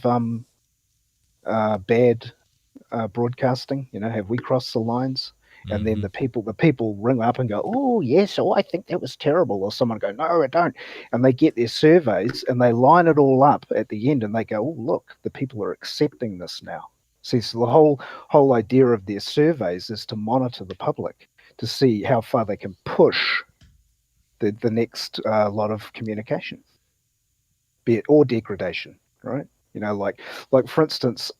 bad broadcasting? Have we crossed the lines?" And then
Mm-hmm.
the people ring up and go, "Oh yes, oh I think that was terrible," or someone go, "No, I don't," and they get their surveys and they line it all up at the end and they go, "Oh look, the people are accepting this now." See, so the whole idea of their surveys is to monitor the public to see how far they can push the next lot of communication, be it or degradation, right? Like for instance,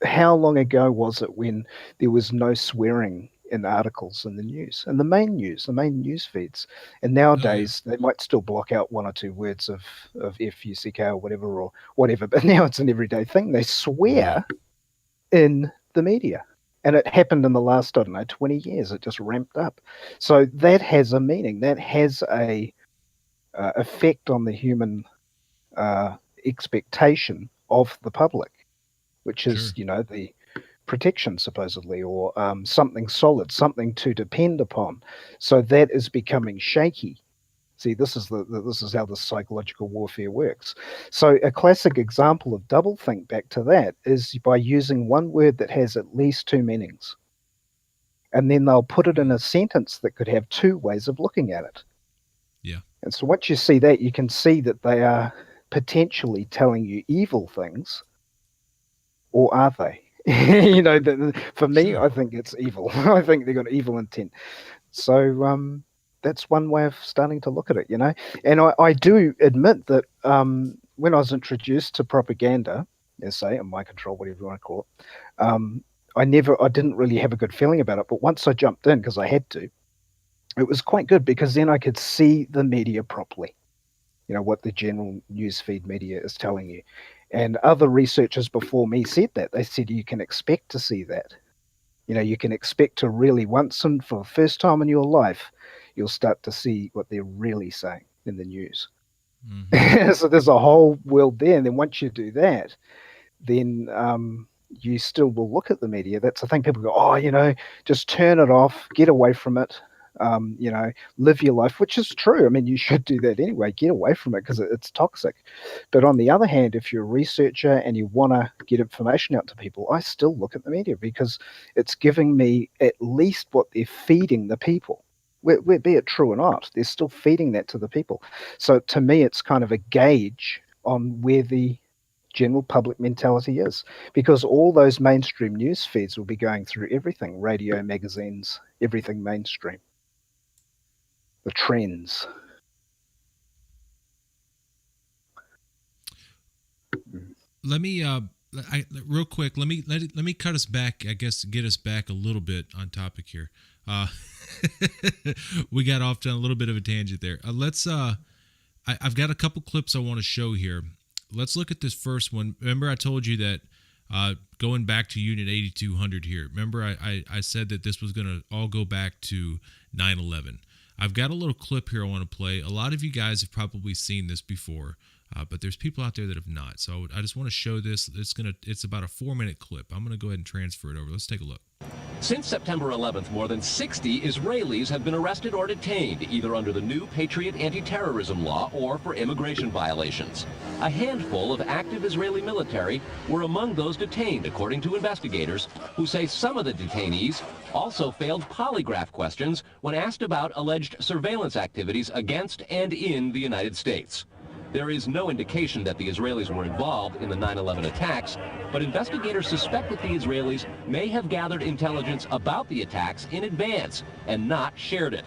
how long ago was it when there was no swearing in articles in the news, in the main news feeds? And
Oh yeah.
nowadays they might still block out one or two words of fuck or whatever, but now it's an everyday thing. They
Right.
swear in the media. And it happened in the last, I don't know, 20 years. It just ramped up. So that has a meaning. That has a effect on the human uh, expectation of the public, which is,
Sure.
the protection supposedly, or something solid, something to depend upon. So that is becoming shaky. See, this is how the psychological warfare works. So a classic example of doublethink back to that is by using one word that has at least two meanings, and then they'll put it in
Hmm.
a sentence that could have two ways of looking at it.
Yeah.
And so once you see that, you can see that they are potentially telling you evil things, or are they? For me,
Sure.
I think it's evil. I think they've got evil intent. So that's one way of starting to look at it, And I do admit that when I was introduced to propaganda, let's say, in my control, whatever you want to call it, I didn't really have a good feeling about it. But once I jumped in, because I had to, it was quite good because then I could see the media properly. What the general newsfeed media is telling you. And other researchers before me said that. They said you can expect to see that. You can expect to really, once and for the first time in your life, you'll start to see what they're really saying in the news.
Mm-hmm.
So there's a whole world there. And then once you do that, then you still will look at the media. That's the thing. People go, oh, just turn it off, get away from it, live your life, which is true. I mean, you should do that anyway. Get away from it because it's toxic. But on the other hand, if you're a researcher and you want to get information out to people, I still look at the media because it's giving me at least what they're feeding the people. Be it true or not, they're still feeding that to the people. So to me, it's kind of a gauge on where the general public mentality is, because all those mainstream news feeds will be going through everything: radio, magazines, everything mainstream, the trends.
Let me real quick. Let me cut us back. I guess get us back a little bit on topic here. We got off on a little bit of a tangent there. I've got a couple clips I want to show here. Let's look at this first one. Remember, I told you that going back to Unit 8200 here. Remember, I said that this was going to all go back to 9/11. I've got a little clip here I want to play. A lot of you guys have probably seen this before, but there's people out there that have not. So I just want to show this. It's about a 4-minute clip. I'm going to go ahead and transfer it over. Let's take a look.
Since September 11th, more than 60 Israelis have been arrested or detained, either under the new Patriot anti-terrorism law or for immigration violations. A handful of active Israeli military were among those detained, according to investigators, who say some of the detainees also failed polygraph questions when asked about alleged surveillance activities against and in the United States. There is no indication that the Israelis were involved in the 9/11 attacks, but investigators suspect that the Israelis may have gathered intelligence about the attacks in advance and not shared it.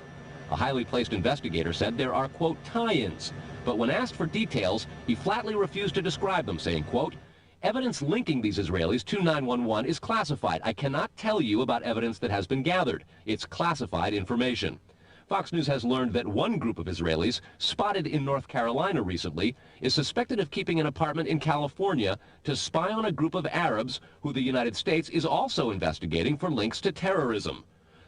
A highly placed investigator said there are, quote, tie-ins, but when asked for details, he flatly refused to describe them, saying, quote, evidence linking these Israelis to 911 is classified. I cannot tell you about evidence that has been gathered. It's classified information. Fox News has learned that one group of Israelis, spotted in North Carolina recently, is suspected of keeping an apartment in California to spy on a group of Arabs who the United States is also investigating for links to terrorism.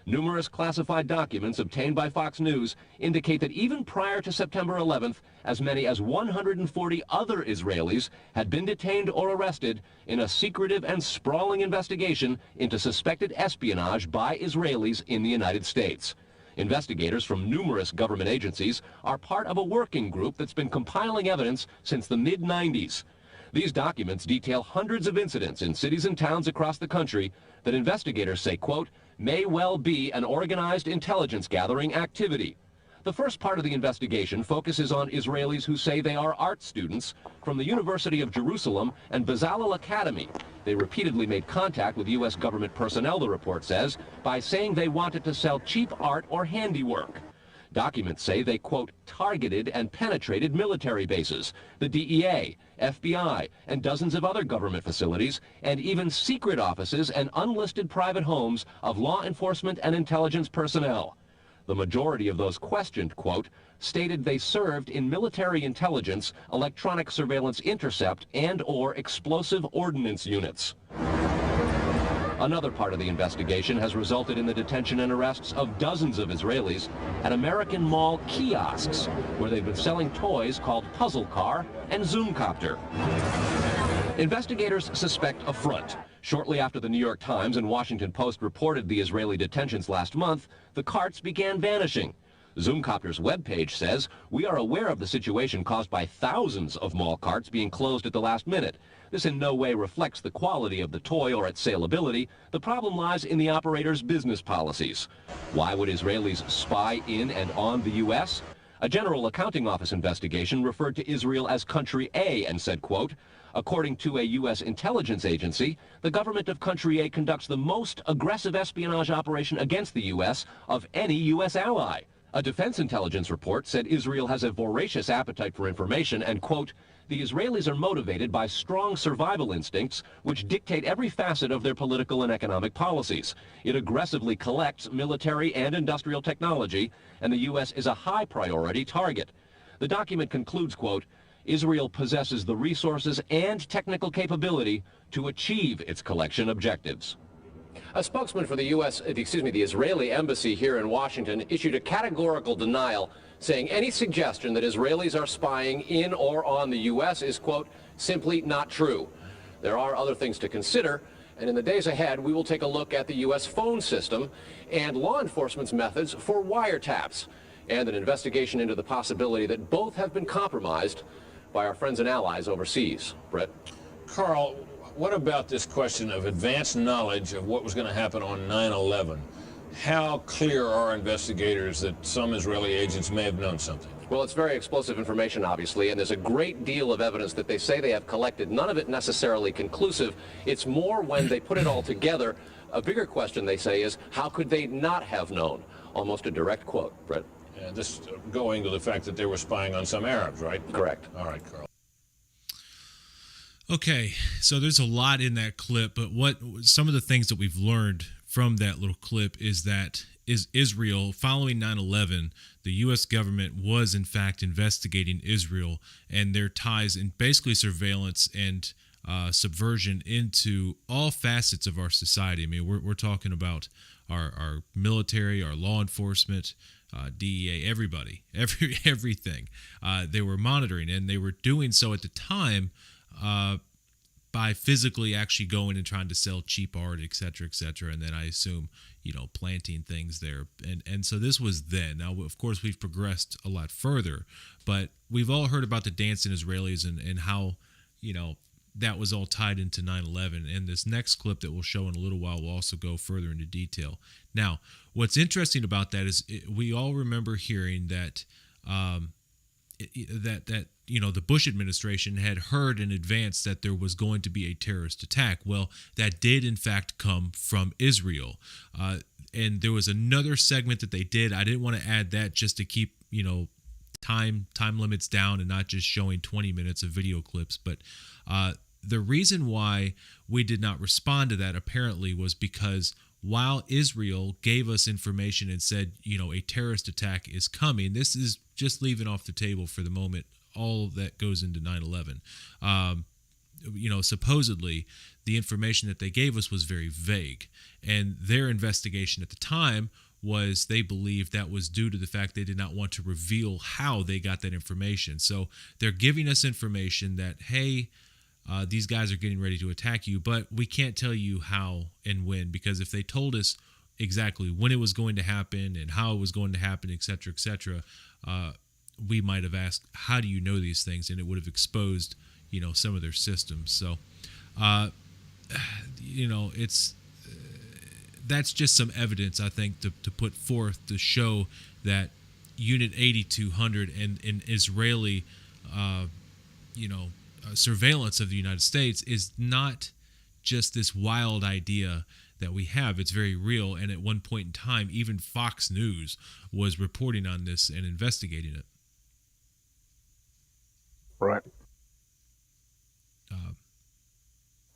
Numerous classified documents obtained by Fox News indicate that even prior to September 11th, as many as 140 other Israelis had been detained or arrested in a secretive and sprawling investigation into suspected espionage by Israelis in the United States. Investigators from numerous government agencies are part of a working group that's been compiling evidence since the mid-90s. These documents detail hundreds of incidents in cities and towns across the country that investigators say, quote, may well be an organized intelligence gathering activity. The first part of the investigation focuses on Israelis who say they are art students from the University of Jerusalem and Bezalel Academy. They repeatedly made contact with U.S. government personnel, the report says, by saying they wanted to sell cheap art or handiwork. Documents say they, quote, targeted and penetrated military bases, the DEA, FBI, and dozens of other government facilities, and even secret offices and unlisted private homes of law enforcement and intelligence personnel. The majority of those questioned, quote, stated they served in military intelligence, electronic surveillance intercept, and or explosive ordnance units. Another part of the investigation has resulted in the detention and arrests of dozens of Israelis at American Mall kiosks, where they've been selling toys called Puzzle Car and Zoomcopter. Investigators suspect a front. Shortly after the New York Times and Washington Post reported the Israeli detentions last month, the carts began vanishing. Zoomcopter's webpage says, we are aware of the situation caused by thousands of mall carts being closed at the last minute. This in no way reflects the quality of the toy or its saleability. The problem lies in the operator's business policies. Why would Israelis spy in and on the U.S.? A General Accounting Office investigation referred to Israel as Country A and said, quote, according to a U.S. intelligence agency, the government of Country A conducts the most aggressive espionage operation against the U.S. of any U.S. ally. A defense intelligence report said Israel has a voracious appetite for information and, quote, the Israelis are motivated by strong survival instincts which dictate every facet of their political and economic policies. It aggressively collects military and industrial technology, and the U.S. is a high priority target. The document concludes, quote, Israel possesses the resources and technical capability to achieve its collection objectives. A spokesman for the Israeli embassy here in Washington issued a categorical denial, saying any suggestion that Israelis are spying in or on the U.S. is, quote, simply not true. There are other things to consider, and in the days ahead, we will take a look at the U.S. phone system and law enforcement's methods for wiretaps, and an investigation into the possibility that both have been compromised by our friends and allies overseas. Brett?
Carl, what about this question of advanced knowledge of what was going to happen on 9/11? How clear are investigators that some Israeli agents may have known something?
Well, it's very explosive information, obviously, and there's a great deal of evidence that they say they have collected, none of it necessarily conclusive. It's more when they put it all together. A bigger question, they say, is how could they not have known? Almost a direct quote, Brett.
And this going to the fact that they were spying on some Arabs, right?
Correct.
All right, Carl.
Okay, so there's a lot in that clip, but what some of the things that we've learned from that little clip is that Israel, following 9/11, the U.S. government was in fact investigating Israel and their ties and basically surveillance and subversion into all facets of our society. I mean, we're talking about our military, our law enforcement, DEA, everybody, everything. They were monitoring, and they were doing so at the time by physically actually going and trying to sell cheap art, et cetera, and then I assume, planting things there. And so this was then. Now, of course, we've progressed a lot further, but we've all heard about the dancing Israelis and how, that was all tied into 9/11. And this next clip that we'll show in a little while will also go further into detail. Now, what's interesting about that is we all remember hearing that the Bush administration had heard in advance that there was going to be a terrorist attack. Well, that did in fact come from Israel. And there was another segment that they did. I didn't want to add that just to keep, time limits down and not just showing 20 minutes of video clips. But the reason why we did not respond to that apparently was because while Israel gave us information and said, a terrorist attack is coming, this is just leaving off the table for the moment all that goes into 9/11. Supposedly the information that they gave us was very vague, and their investigation at the time was they believed that was due to the fact they did not want to reveal how they got that information. So they're giving us information that, hey, these guys are getting ready to attack you, but we can't tell you how and when, because if they told us exactly when it was going to happen and how it was going to happen, et cetera, we might have asked, how do you know these things? And it would have exposed, some of their systems. So, it's that's just some evidence, I think, to put forth to show that Unit 8200 and Israeli, surveillance of the United States is not just this wild idea that we have. It's very real, and at one point in time, even Fox News was reporting on this and investigating it.
Right.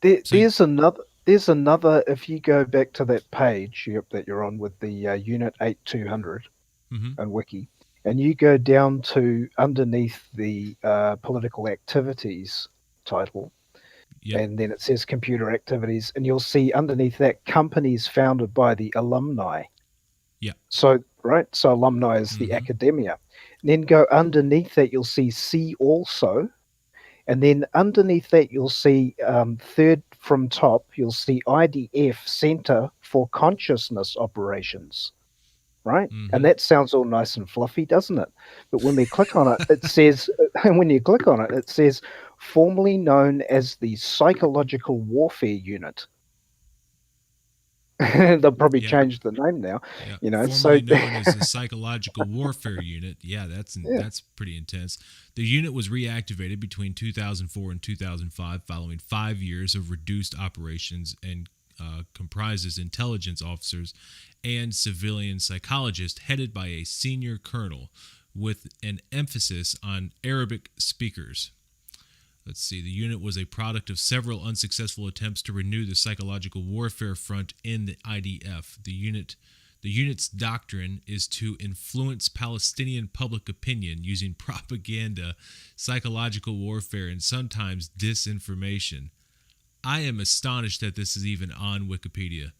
There's another. If you go back to that page that you're on with the Unit 8200 and Wiki, and you go down to underneath the political activities title, and then it says computer activities, and you'll see underneath that companies founded by the alumni.
Yeah.
So alumni is the academia. And then go underneath that, you'll see also. And then underneath that, you'll see third from top, you'll see IDF, Center for Consciousness Operations, right? And that sounds all nice and fluffy, doesn't it? But when we click on it, it says, it says, formerly known as the Psychological Warfare Unit. They'll probably change the name now.
Formerly known as the Psychological Warfare Unit. Yeah, that's pretty intense. The unit was reactivated between 2004 and 2005 following 5 years of reduced operations and comprises intelligence officers and civilian psychologists headed by a senior colonel with an emphasis on Arabic speakers. Let's see, the unit was a product of several unsuccessful attempts to renew the psychological warfare front in the IDF. The The unit's doctrine is to influence Palestinian public opinion using propaganda, psychological warfare, and sometimes disinformation. I am astonished that this is even on Wikipedia.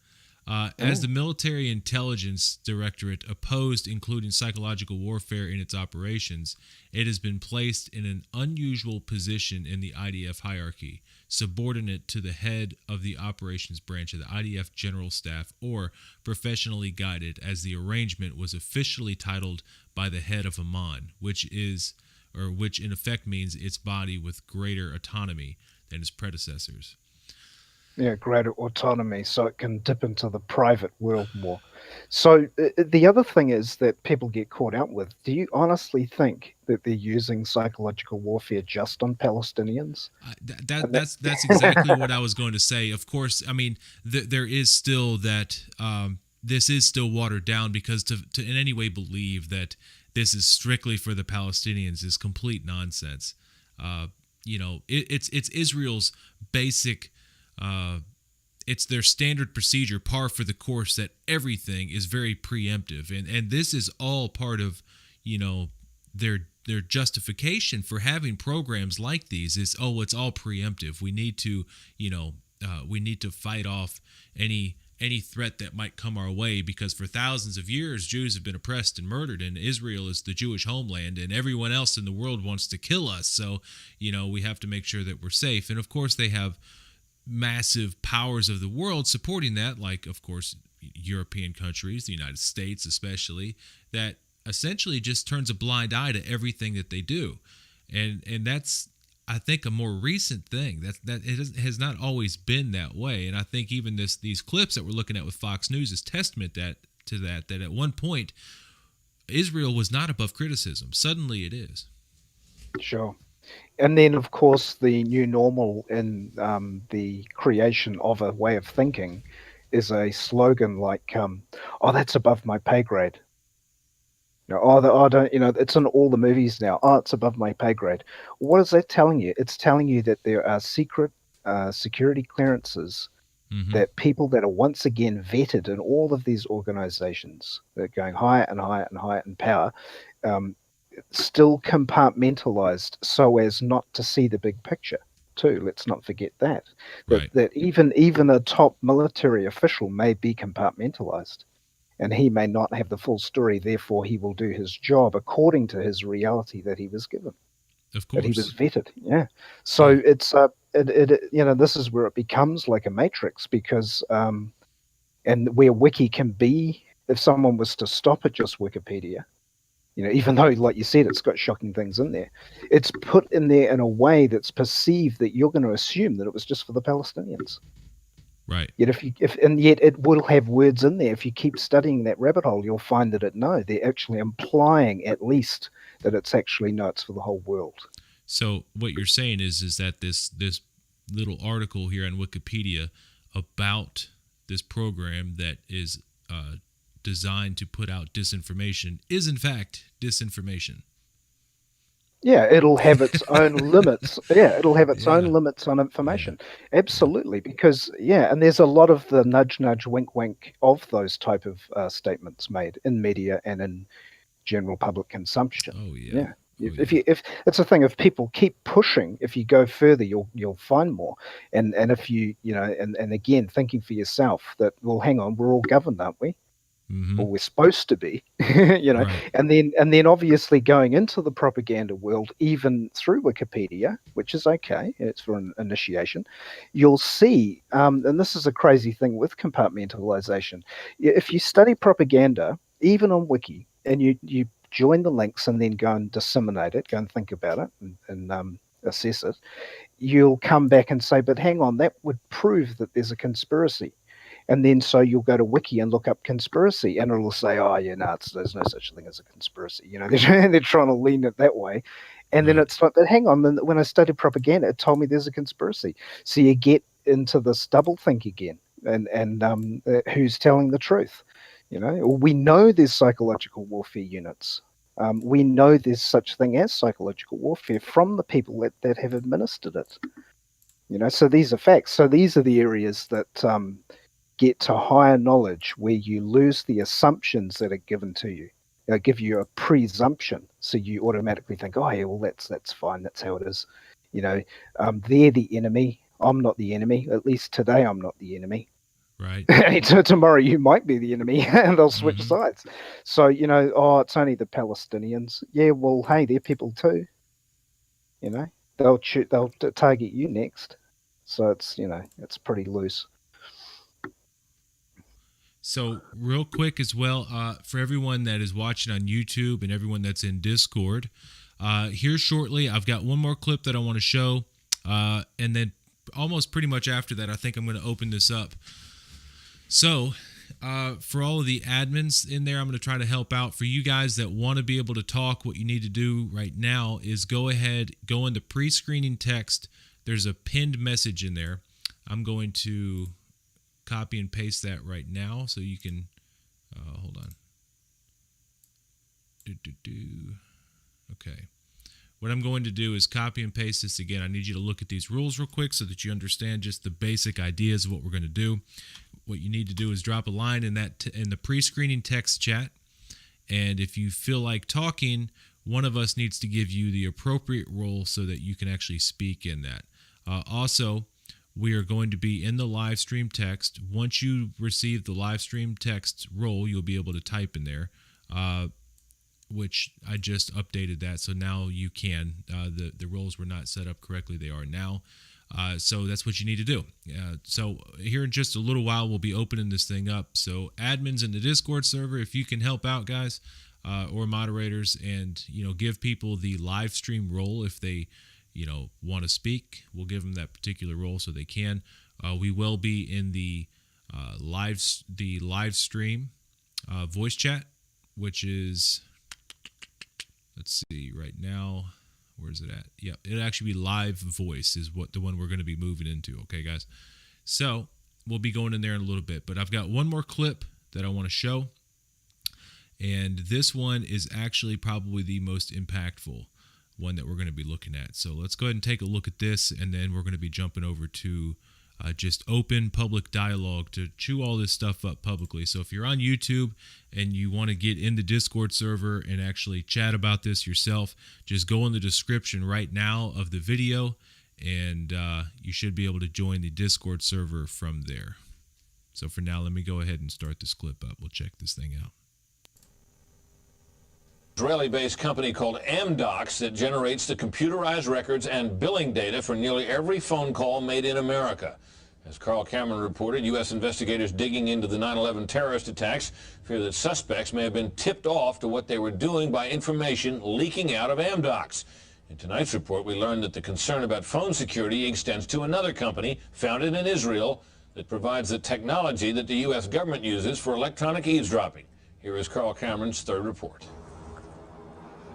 As the Military Intelligence Directorate opposed including psychological warfare in its operations, it has been placed in an unusual position in the IDF hierarchy, subordinate to the head of the operations branch of the IDF General Staff, or professionally guided, as the arrangement was officially titled by the head of Amman, which in effect means its body with greater autonomy than its predecessors.
Yeah, greater autonomy, so it can dip into the private world more. So the other thing is that people get caught out with. Do you honestly think that they're using psychological warfare just on Palestinians?
That's exactly what I was going to say. Of course, I mean there is still that this is still watered down, because to in any way believe that this is strictly for the Palestinians is complete nonsense. It's Israel's basic. It's their standard procedure, par for the course, that everything is very preemptive, and this is all part of their justification for having programs like these. Is it's all preemptive. We need to fight off any threat that might come our way, because for thousands of years Jews have been oppressed and murdered, and Israel is the Jewish homeland, and everyone else in the world wants to kill us. So we have to make sure that we're safe. And of course they have massive powers of the world supporting that, like, of course, European countries, the United States especially, that essentially just turns a blind eye to everything that they do. And that's, I think, a more recent thing. That it has not always been that way. And I think even these clips that we're looking at with Fox News is testament to that at one point Israel was not above criticism. Suddenly it is.
Sure. And then, of course, the new normal in the creation of a way of thinking is a slogan like, that's above my pay grade. It's in all the movies now. It's above my pay grade. What is that telling you? It's telling you that there are secret security clearances that people that are once again vetted in all of these organizations that are going higher and higher and higher in power, still compartmentalized so as not to see the big picture too. Let's not forget that.
Right.
That even a top military official may be compartmentalized, and he may not have the full story. Therefore, he will do his job according to his reality that he was given,
of course,
that he was vetted. Yeah. So it's this is where it becomes like a matrix, because and where Wiki can be, if someone was to stop at just Wikipedia, even though, like you said, it's got shocking things in there, it's put in there in a way that's perceived that you're going to assume that it was just for the Palestinians.
Right.
Yet yet it will have words in there. If you keep studying that rabbit hole, you'll find that they're actually implying at least that it's actually it's for the whole world.
So what you're saying is that this little article here on Wikipedia about this program that is designed to put out disinformation is in fact disinformation.
Yeah, it'll have its own limits. Yeah, it'll have its own limits on information. Yeah. Absolutely, because and there's a lot of the nudge, nudge, wink, wink of those type of statements made in media and in general public consumption.
Oh yeah.
If it's a thing, if people keep pushing, if you go further, you'll find more. And if and again, thinking for yourself that, well, hang on, we're all governed, aren't we?
Mm-hmm.
Or we're supposed to be, right. and then obviously going into the propaganda world, even through Wikipedia, which is okay, it's for an initiation, you'll see, and this is a crazy thing with compartmentalization. If you study propaganda, even on Wiki, and you join the links and then go and disseminate it, go and think about it and assess it, you'll come back and say, but hang on, that would prove that there's a conspiracy. And then so you'll go to Wiki and look up conspiracy, and it'll say, there's no such thing as a conspiracy. They're trying to lean it that way. And then it's like, but hang on, when I studied propaganda, it told me there's a conspiracy. So you get into this double think again, and who's telling the truth? We know there's psychological warfare units. We know there's such thing as psychological warfare from the people that have administered it. So these are facts. So these are the areas that get to higher knowledge where you lose the assumptions that are given to you. They'll give you a presumption, so you automatically think, oh yeah, well that's fine, that's how it is. They're the enemy. I'm not the enemy. At least today, I'm not the enemy.
Right.
Tomorrow you might be the enemy, and they'll switch
Mm-hmm.
sides. So oh, it's only the Palestinians. Yeah, well, hey, they're people too. They'll target you next. So it's pretty loose.
So real quick as well, for everyone that is watching on YouTube and everyone that's in Discord, here shortly, I've got one more clip that I want to show. And then almost pretty much after that, I think I'm going to open this up. So for all of the admins in there, I'm going to try to help out. For you guys that want to be able to talk, what you need to do right now is go ahead, go into pre-screening text. There's a pinned message in there. I'm going to copy and paste that right now so you can hold on. Okay. What I'm going to do is copy and paste this again. I need you to look at these rules real quick so that you understand just the basic ideas of what we're going to do. What you need to do is drop a line in the pre-screening text chat, and if you feel like talking, one of us needs to give you the appropriate role so that you can actually speak in that. Also, we are going to be in the live stream text. Once you receive the live stream text role, you'll be able to type in there, which I just updated that. So now you can. The roles were not set up correctly. They are now. So that's what you need to do. So here in just a little while, we'll be opening this thing up. So admins in the Discord server, if you can help out, guys, or moderators, and give people the live stream role if they want to speak, we'll give them that particular role so they can. We will be in the live stream voice chat, which is, let's see, right now, where's it at? Yeah, it'll actually be live voice is the one we're going to be moving into. Okay, guys. So we'll be going in there in a little bit, but I've got one more clip that I want to show, and this one is actually probably the most impactful one that we're going to be looking at. So let's go ahead and take a look at this, and then we're going to be jumping over to just open public dialogue to chew all this stuff up publicly. So if you're on YouTube and you want to get in the Discord server and actually chat about this yourself, just go in the description right now of the video, and you should be able to join the Discord server from there. So for now, let me go ahead and start this clip up. We'll check this thing out.
Israeli-based company called Amdocs that generates the computerized records and billing data for nearly every phone call made in America. As Carl Cameron reported, U.S. investigators digging into the 9/11 terrorist attacks fear that suspects may have been tipped off to what they were doing by information leaking out of Amdocs. In tonight's report, we learned that the concern about phone security extends to another company founded in Israel that provides the technology that the U.S. government uses for electronic eavesdropping. Here is Carl Cameron's third report.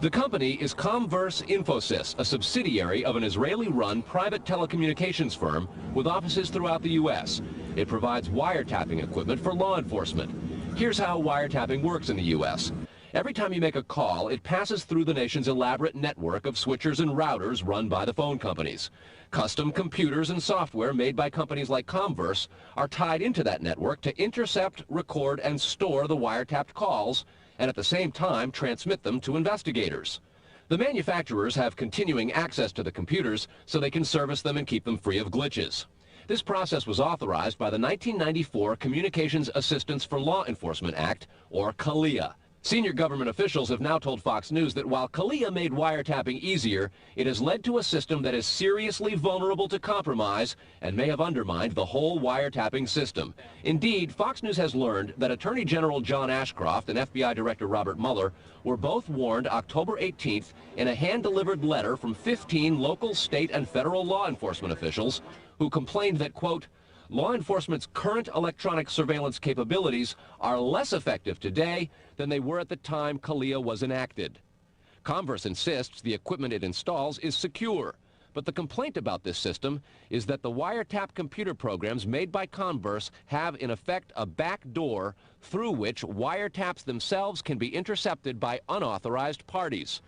The company is Comverse Infosys, a subsidiary of an Israeli-run private telecommunications firm with offices throughout the U.S. It provides wiretapping equipment for law enforcement. Here's how wiretapping works in the U.S. Every time you make a call, it passes through the nation's elaborate network of switchers and routers run by the phone companies. Custom computers and software made by companies like Comverse are tied into that network to intercept, record, and store the wiretapped calls, and at the same time transmit them to investigators. The manufacturers have continuing access to the computers so they can service them and keep them free of glitches. This process was authorized by the 1994 Communications Assistance for Law Enforcement Act, or CALEA. Senior government officials have now told Fox News that while CALEA made wiretapping easier, it has led to a system that is seriously vulnerable to compromise and may have undermined the whole wiretapping system. Indeed, Fox News has learned that Attorney General John Ashcroft and FBI Director Robert Mueller were both warned October 18th in a hand-delivered letter from 15 local, state, and federal law enforcement officials who complained that, quote, law enforcement's current electronic surveillance capabilities are less effective today than they were at the time CALEA was enacted. Comverse insists the equipment it installs is secure, but the complaint about this system is that the wiretap computer programs made by Comverse have in effect a back door through which wiretaps themselves can be intercepted by unauthorized parties.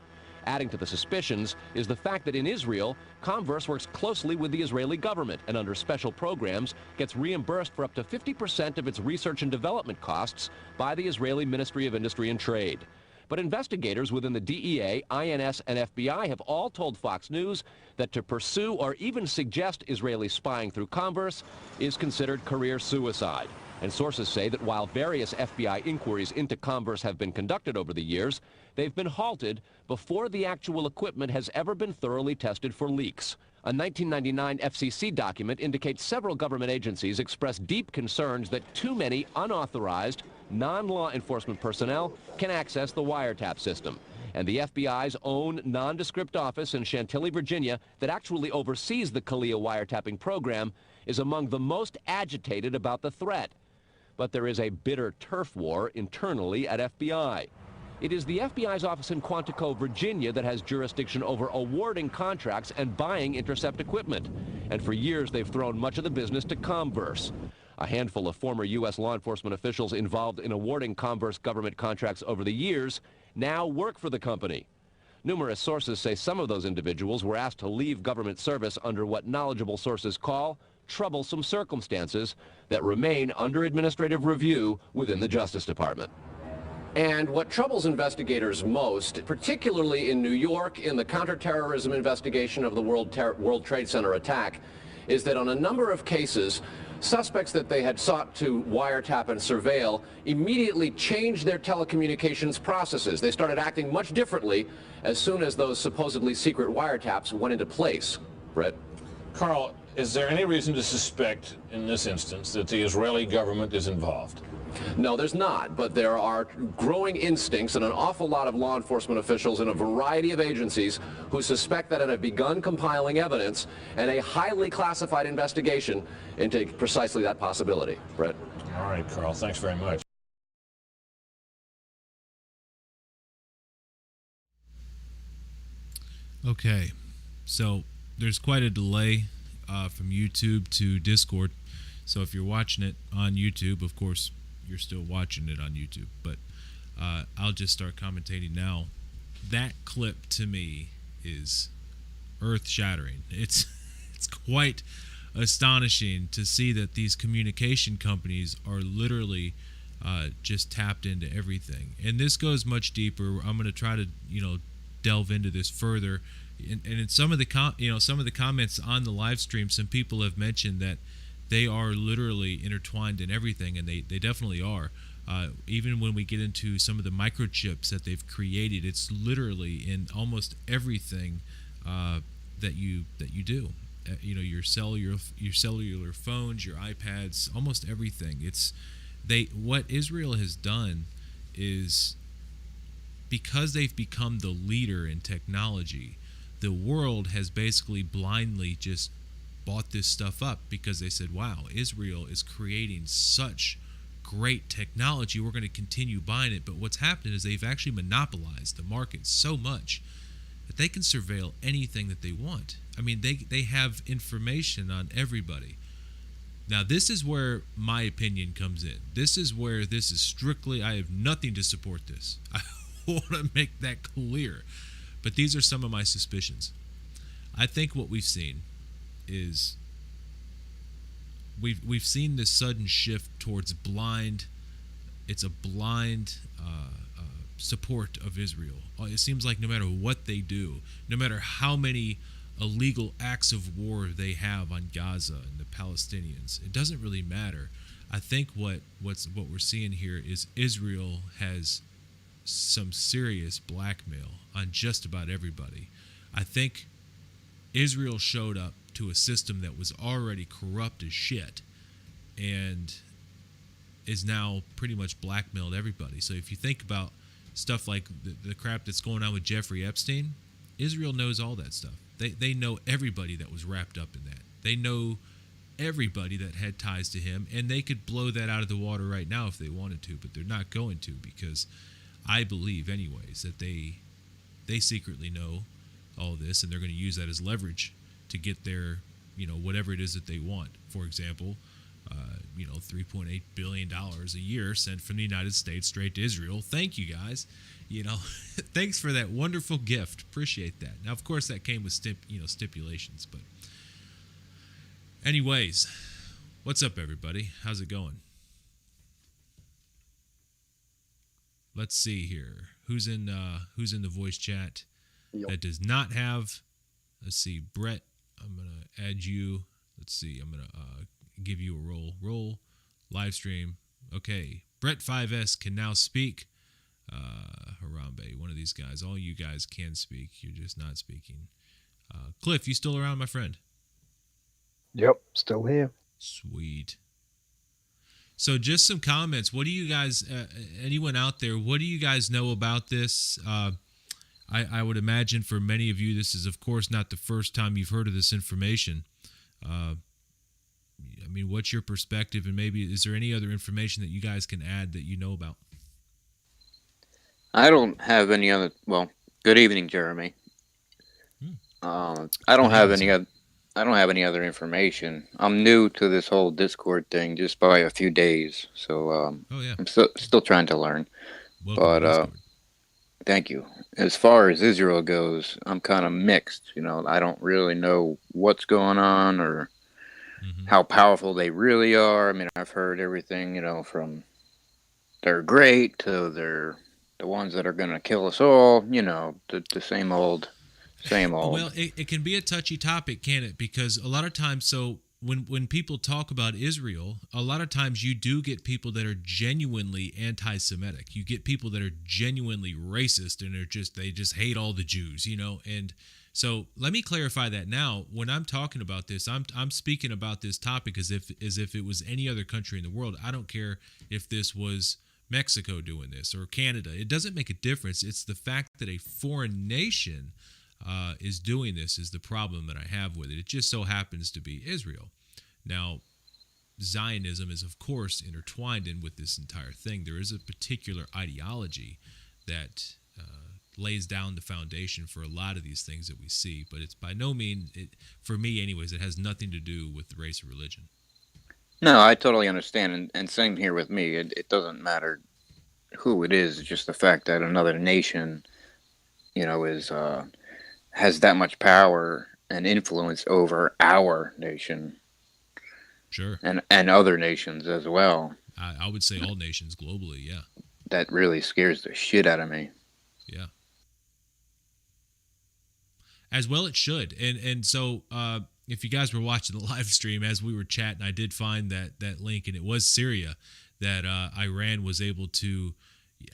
Adding to the suspicions is the fact that in Israel, Converse works closely with the Israeli government and under special programs gets reimbursed for up to 50% of its research and development costs by the Israeli Ministry of Industry and Trade. But investigators within the DEA, INS, and FBI have all told Fox News that to pursue or even suggest Israeli spying through Converse is considered career suicide. And sources say that while various FBI inquiries into Converse have been conducted over the years, they've been halted before the actual equipment has ever been thoroughly tested for leaks. A 1999 FCC document indicates several government agencies expressed deep concerns that too many unauthorized, non-law enforcement personnel can access the wiretap system. And the FBI's own nondescript office in Chantilly, Virginia, that actually oversees the Kalia wiretapping program, is among the most agitated about the threat. But there is a bitter turf war internally at FBI. It is the FBI's office in Quantico, Virginia that has jurisdiction over awarding contracts and buying intercept equipment. And for years, they've thrown much of the business to Converse. A handful of former U.S. law enforcement officials involved in awarding Converse government contracts over the years now work for the company. Numerous sources say some of those individuals were asked to leave government service under what knowledgeable sources call troublesome circumstances that remain under administrative review within the Justice Department. And what troubles investigators most, particularly in New York in the counterterrorism investigation of the World Trade Center attack, is that on a number of cases, suspects that they had sought to wiretap and surveil immediately changed their telecommunications processes. They started acting much differently as soon as those supposedly secret wiretaps went into place. Brett?
Carl, is there any reason to suspect in this instance that the Israeli government is involved?
No, there's not, but there are growing instincts and an awful lot of law enforcement officials in a variety of agencies who suspect that and have begun compiling evidence and a highly classified investigation into precisely that possibility. Brett?
All right, Carl, thanks very much.
Okay, so there's quite a delay from YouTube to Discord. So if you're watching it on YouTube, of course, you're still watching it on YouTube. But I'll just start commentating now. That clip to me is earth-shattering. It's quite astonishing to see that these communication companies are literally just tapped into everything. And this goes much deeper. I'm going to try to delve into this further. And in some of the comments on the live stream, some people have mentioned that they are literally intertwined in everything, and they definitely are. Even when we get into some of the microchips that they've created, it's literally in almost everything that you do. Your cellular phones, your iPads, almost everything. What Israel has done is, because they've become the leader in technology, the world has basically blindly just bought this stuff up because they said, wow, Israel is creating such great technology, we're going to continue buying it. But what's happened is they've actually monopolized the market so much that they can surveil anything that they want. I mean, they have information on everybody. Now, this is where my opinion comes in. This is where this is strictly, I have nothing to support this. I want to make that clear. But these are some of my suspicions. I think what we've seen is we've seen this sudden shift towards blind. It's a blind support of Israel. It seems like no matter what they do, no matter how many illegal acts of war they have on Gaza and the Palestinians, it doesn't really matter. I think what we're seeing here is Israel has some serious blackmail on just about everybody. I think Israel showed up to a system that was already corrupt as shit and is now pretty much blackmailed everybody. So if you think about stuff like the crap that's going on with Jeffrey Epstein, Israel knows all that stuff. They know everybody that was wrapped up in that. They know everybody that had ties to him, and they could blow that out of the water right now if they wanted to, but they're not going to, because I believe anyways that they secretly know all this, and they're going to use that as leverage to get their, whatever it is that they want. For example, $3.8 billion a year sent from the United States straight to Israel. Thank you guys. Thanks for that wonderful gift. Appreciate that. Now, of course, that came with stipulations, but anyways, what's up, everybody? How's it going? Let's see here. Who's in the voice chat that does not have? Let's see, Brett. I'm gonna add you. Let's see. I'm gonna give you a roll live stream. Okay, Brett 5S can now speak. Harambe, one of these guys. All you guys can speak. You're just not speaking. Cliff, you still around, my friend?
Yep, still here.
Sweet. So just some comments. What do you guys, anyone out there, what do you guys know about this? I would imagine for many of you, this is, of course, not the first time you've heard of this information. What's your perspective? And maybe is there any other information that you guys can add that you know about?
I don't have any other. Well, good evening, Jeremy. I don't have any other. I don't have any other information. I'm new to this whole Discord thing, just by a few days, so I'm still trying to learn.
Welcome
but thank you. As far as Israel goes, I'm kind of mixed. I don't really know what's going on or how powerful they really are. I've heard everything, from they're great to they're the ones that are going to kill us all, the same old.
Well, it can be a touchy topic, can it? Because a lot of times, so when people talk about Israel, a lot of times you do get people that are genuinely anti-Semitic. You get people that are genuinely racist and they just hate all the Jews, And so let me clarify that now. When I'm talking about this, I'm speaking about this topic as if it was any other country in the world. I don't care if this was Mexico doing this or Canada. It doesn't make a difference. It's the fact that a foreign nation is doing this is the problem that I have with it. It just so happens to be Israel. Now, Zionism is, of course, intertwined in with this entire thing. There is a particular ideology that lays down the foundation for a lot of these things that we see, but it's by no means, for me anyways, it has nothing to do with race or religion.
No, I totally understand, and same here with me. It doesn't matter who it is. It's just the fact that another nation, has that much power and influence over our nation.
Sure.
And other nations as well.
I would say all nations globally, yeah.
That really scares the shit out of me.
Yeah. As well it should. And so if you guys were watching the live stream as we were chatting, I did find that link, and it was Syria that Iran was able to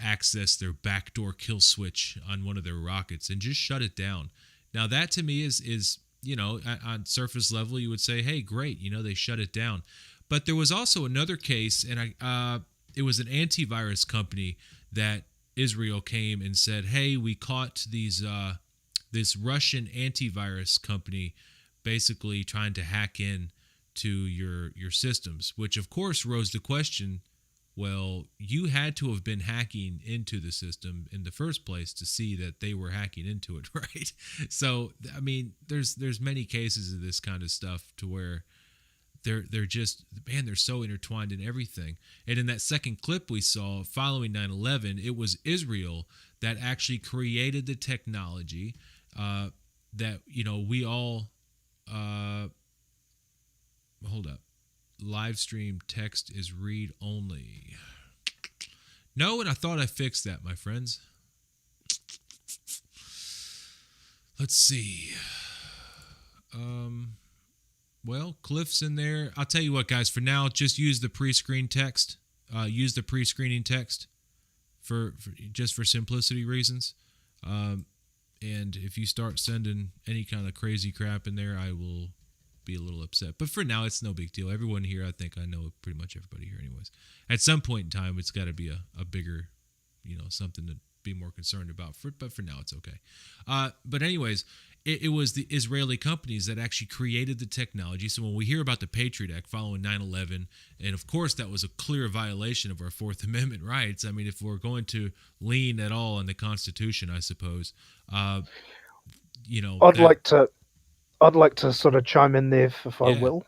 access their backdoor kill switch on one of their rockets and just shut it down. Now that to me is on surface level you would say, hey, great, they shut it down. But there was also another case, and it was an antivirus company that Israel came and said, hey, we caught this Russian antivirus company basically trying to hack in to your systems, which of course rose the question, well, you had to have been hacking into the system in the first place to see that they were hacking into it, right? So, there's many cases of this kind of stuff to where they're just, man, they're so intertwined in everything. And in that second clip we saw following 9/11, it was Israel that actually created the technology that, we all, hold up. Live stream text is read only. No, and I thought I fixed that, my friends. Let's see. Well, Cliff's in there. I'll tell you what, guys. For now, just use the pre-screen text. Use the pre-screening text for simplicity reasons. And if you start sending any kind of crazy crap in there, I will be a little upset. But for now, it's no big deal. Everyone here, I think I know pretty much everybody here anyways. At some point in time, it's got to be a bigger, something to be more concerned about. But for now, it's okay. But anyways, it was the Israeli companies that actually created the technology. So when we hear about the Patriot Act following 9/11, and of course that was a clear violation of our Fourth Amendment rights. If we're going to lean at all on the Constitution, I suppose,
I'd like to sort of chime in there if I will.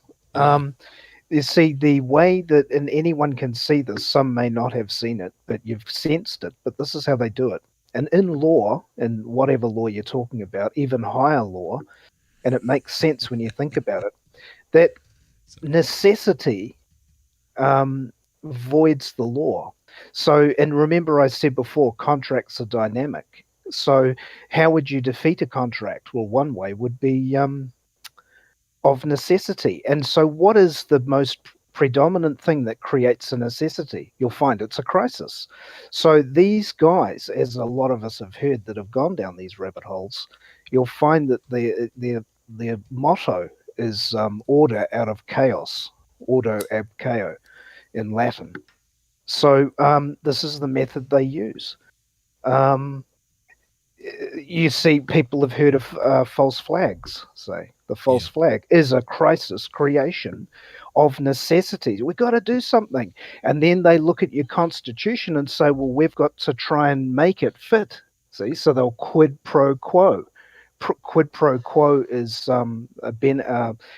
You see, the way that, and anyone can see this, some may not have seen it, but you've sensed it, but this is how they do it. And in law, in whatever law you're talking about, even higher law, and it makes sense when you think about it, that necessity voids the law. So, and remember, I said before, contracts are dynamic. So, how would you defeat a contract? Well, one way would be of necessity. And so, what is the most predominant thing that creates a necessity? You'll find it's a crisis. So, these guys, as a lot of us have heard that have gone down these rabbit holes, you'll find that their motto is order out of chaos, ordo ab chao in Latin. So, this is the method they use. You see, people have heard of false flags, say. The false flag is a crisis creation of necessity. We've got to do something. And then they look at your constitution and say, well, we've got to try and make it fit. See, so they'll quid pro quo. Quid pro quo is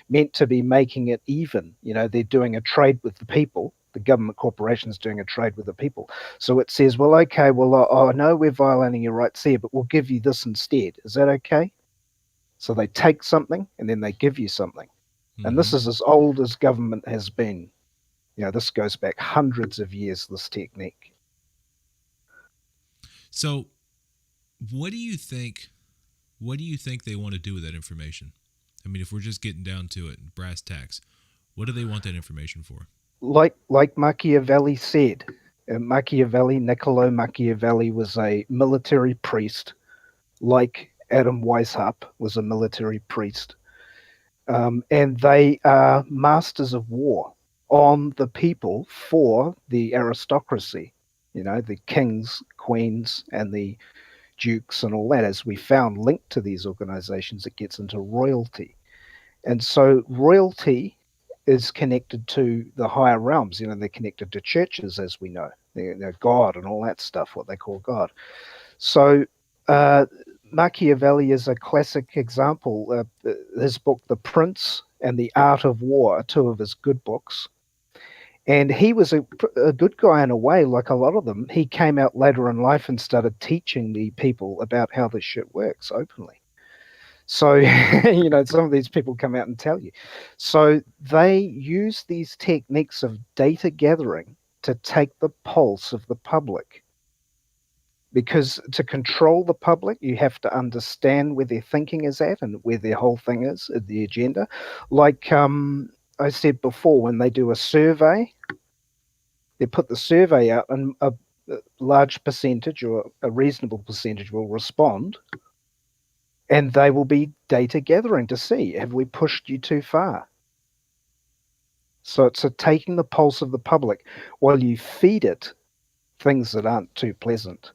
meant to be making it even. You know, they're doing a trade with the people. The government corporation is doing a trade with the people. So it says, well, okay, well, I know we're violating your rights here, but we'll give you this instead. Is that okay? So they take something and then they give you something. Mm-hmm. And this is as old as government has been. You know, this goes back hundreds of years, this technique.
So what do you think they want to do with that information? I mean, if we're just getting down to it, brass tacks, what do they want that information for?
Like Machiavelli said, Niccolo Machiavelli was a military priest, like Adam Weishaupt was a military priest. And they are masters of war on the people for the aristocracy, you know, the kings, queens, and the dukes and all that. As we found linked to these organizations, it gets into royalty. And so royalty is connected to the higher realms. You know, they're connected to churches, as we know. They're God and all that stuff, what they call God. So Machiavelli is a classic example. His book, The Prince and the Art of War, are two of his good books. And he was a good guy in a way, like a lot of them. He came out later in life and started teaching the people about how this shit works openly. So, you know, some of these people come out and tell you. So they use these techniques of data gathering to take the pulse of the public. Because to control the public, you have to understand where their thinking is at and where their whole thing is, the agenda. Like I said before, when they do a survey, they put the survey out and a large percentage or a reasonable percentage will respond. And they will be data gathering to see, have we pushed you too far? So it's taking the pulse of the public while you feed it things that aren't too pleasant.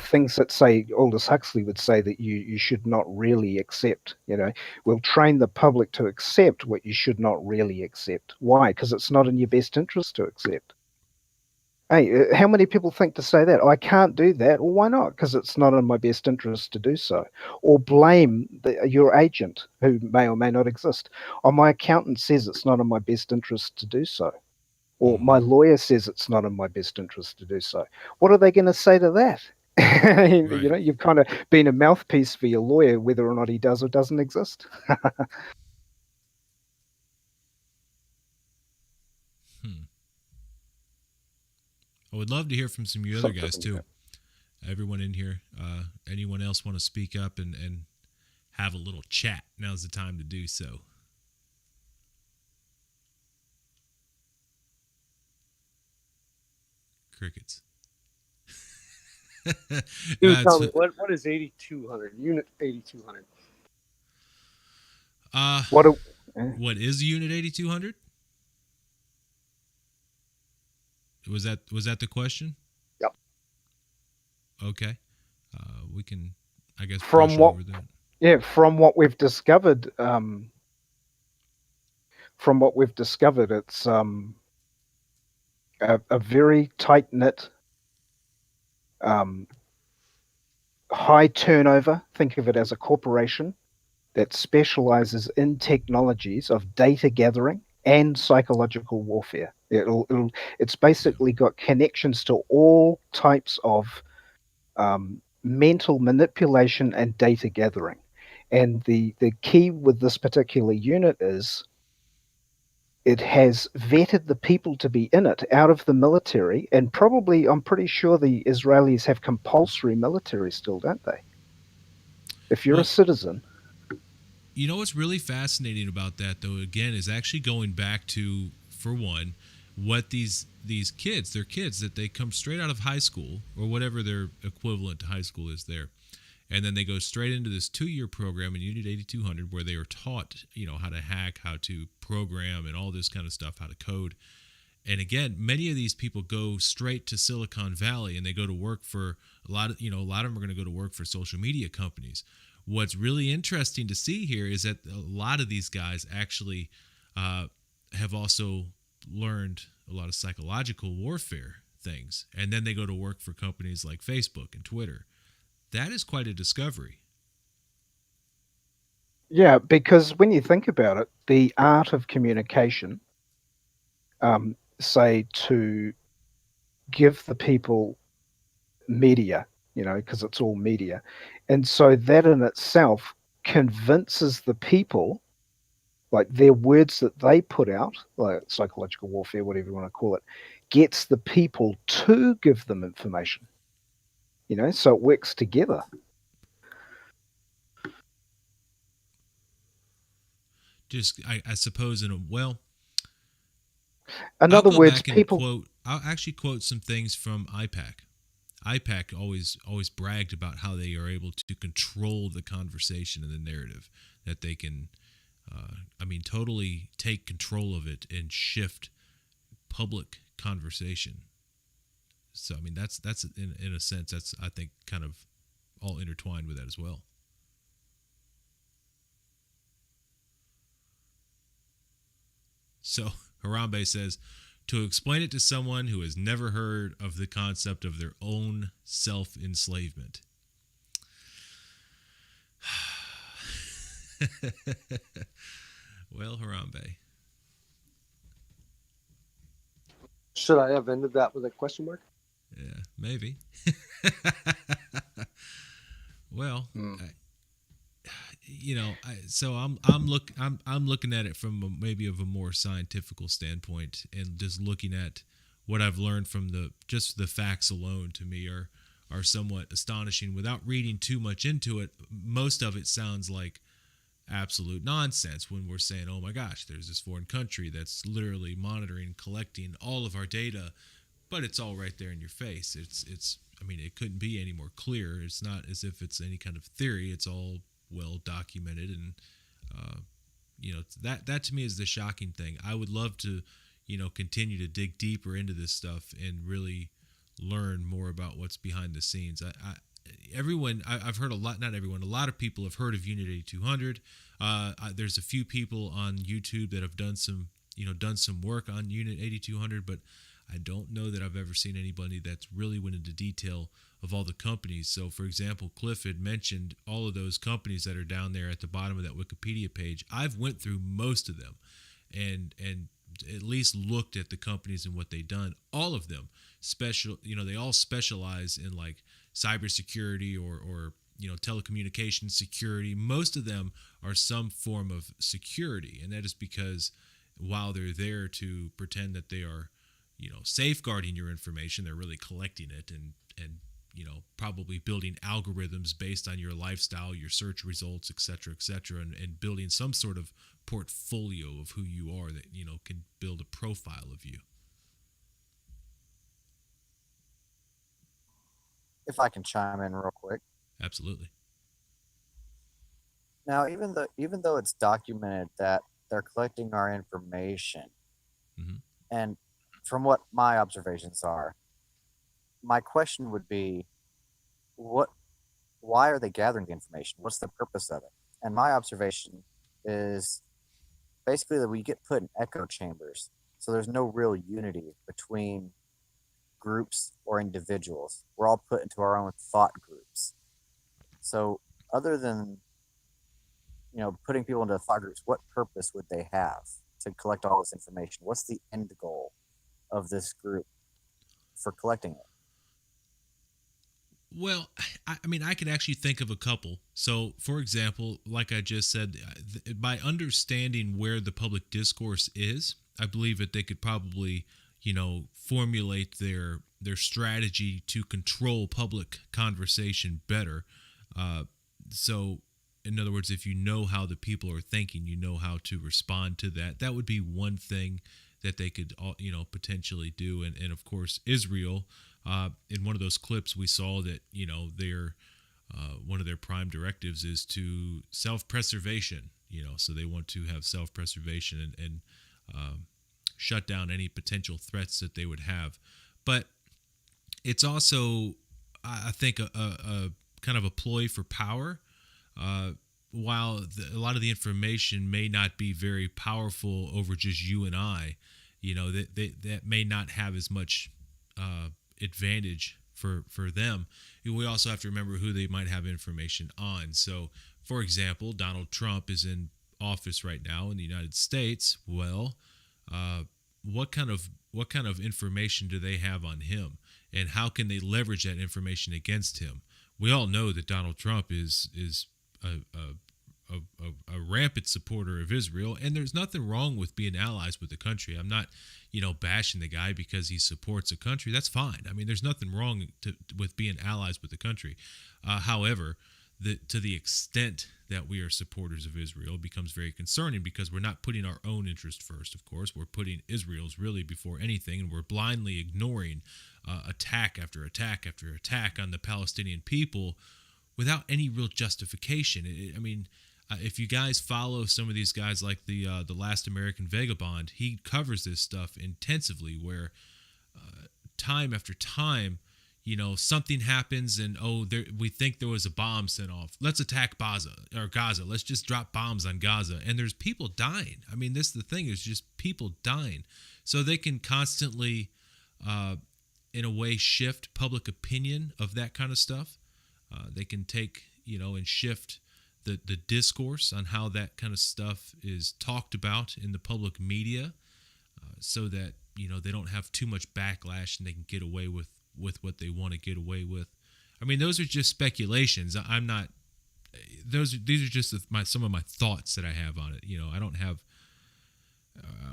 Things that, say, Aldous Huxley would say that you should not really accept. You know, we'll train the public to accept what you should not really accept. Why? Because it's not in your best interest to accept. Hey, how many people think to say that? I can't do that. Well, why not? Because it's not in my best interest to do so. Or blame your agent, who may or may not exist. Or my accountant says it's not in my best interest to do so. Or my lawyer says it's not in my best interest to do so. What are they going to say to that? Right. You know, you've kind of been a mouthpiece for your lawyer, whether or not he does or doesn't exist.
I would love to hear from some of you other guys too. Everyone in here, anyone else want to speak up and have a little chat? Now's the time to do so. Crickets.
Tell me, what is 8200? Unit 8200.
What is Unit 8200? Was that the question?
Yep.
Okay. We can, I guess,
from what
over that.
Yeah, from what we've discovered, it's a very tight knit, high turnover. Think of it as a corporation that specializes in technologies of data gathering and psychological warfare. It's basically got connections to all types of mental manipulation and data gathering. And the key with this particular unit is it has vetted the people to be in it out of the military, and probably, I'm pretty sure the Israelis have compulsory military still, don't they? If you're a citizen.
You know what's really fascinating about that, though, again, is actually going back to, for one, what these kids, they're kids that they come straight out of high school or whatever their equivalent to high school is there. And then they go straight into this 2-year program in Unit 8200 where they are taught, how to hack, how to program, and all this kind of stuff, how to code. And again, many of these people go straight to Silicon Valley and they go to work for a lot of them are going to go to work for social media companies. What's really interesting to see here is that a lot of these guys actually have also learned a lot of psychological warfare things. And then they go to work for companies like Facebook and Twitter. That is quite a discovery.
Yeah, because when you think about it, the art of communication, say to give the people media, because it's all media. And so that in itself convinces the people, like their words that they put out, like psychological warfare, whatever you want to call it, gets the people to give them information. So it works together.
Just, I suppose, in
other words,
people. I'll actually quote some things from IPAC. IPAC always bragged about how they are able to control the conversation and the narrative, that they can, totally take control of it and shift public conversation. So, that's in a sense, that's, I think, kind of all intertwined with that as well. So Harambe says, to explain it to someone who has never heard of the concept of their own self-enslavement. Well, Harambe.
Should I have ended that with a question mark?
Yeah, maybe. Well, I'm looking at it from maybe of a more scientific standpoint, and just looking at what I've learned from just the facts alone, to me are somewhat astonishing. Without reading too much into it, most of it sounds like absolute nonsense when we're saying, oh my gosh, there's this foreign country that's literally monitoring, collecting all of our data, but it's all right there in your face. It's it couldn't be any more clear. It's not as if it's any kind of theory. It's all well documented, and that to me is the shocking thing. I would love to continue to dig deeper into this stuff and really learn more about what's behind the scenes. I've heard a lot, not everyone, a lot of people have heard of Unit 8200. There's a few people on YouTube that have done some work on Unit 8200, but I don't know that I've ever seen anybody that's really went into detail of all the companies. So, for example, Cliff had mentioned all of those companies that are down there at the bottom of that Wikipedia page. I've went through most of them and at least looked at the companies and what they've done. All of them they all specialize in like cybersecurity or telecommunications security. Most of them are some form of security, and that is because while they're there to pretend that they are safeguarding your information, they're really collecting it and probably building algorithms based on your lifestyle, your search results, et cetera, and building some sort of portfolio of who you are that can build a profile of you.
If I can chime in real quick.
Absolutely.
Now, even though it's documented that they're collecting our information, and from what my observations are, my question would be, why are they gathering the information? What's the purpose of it? And my observation is basically that we get put in echo chambers, so there's no real unity between groups or individuals. We're all put into our own thought groups. So other than putting people into thought groups, what purpose would they have to collect all this information? What's the end goal of this group for collecting it?
Well, I mean, I can actually think of a couple. So, for example, like I just said, by understanding where the public discourse is, I believe that they could probably, formulate their strategy to control public conversation better. So, in other words, if you know how the people are thinking, you know how to respond to that. That would be one thing that they could, potentially do. And of course, Israel. In one of those clips, we saw that their one of their prime directives is to self-preservation. So they want to have self-preservation and shut down any potential threats that they would have. But it's also, I think, a kind of a ploy for power. While a lot of the information may not be very powerful over just you and I, that may not have as much advantage for them. We also have to remember who they might have information on. So, for example, Donald Trump is in office right now in the United States. Well, what kind of information do they have on him, and how can they leverage that information against him? We all know that Donald Trump is a rampant supporter of Israel, and there's nothing wrong with being allies with the country. I'm not, bashing the guy because he supports a country. That's fine. I mean, there's nothing wrong with being allies with the country. However, to the extent that we are supporters of Israel becomes very concerning, because we're not putting our own interest first, of course. We're putting Israel's really before anything, and we're blindly ignoring attack after attack after attack on the Palestinian people without any real justification. If you guys follow some of these guys like the Last American Vagabond, he covers this stuff intensively, where time after time, something happens and we think there was a bomb sent off. Let's attack Gaza. Let's just drop bombs on Gaza, and there's people dying. I mean, this the thing is just people dying. So they can constantly, in a way, shift public opinion of that kind of stuff. They can take and shift the discourse on how that kind of stuff is talked about in the public media, so that they don't have too much backlash and they can get away with what they want to get away with. I mean, those are just speculations. I'm not. These are just some of my thoughts that I have on it. I don't have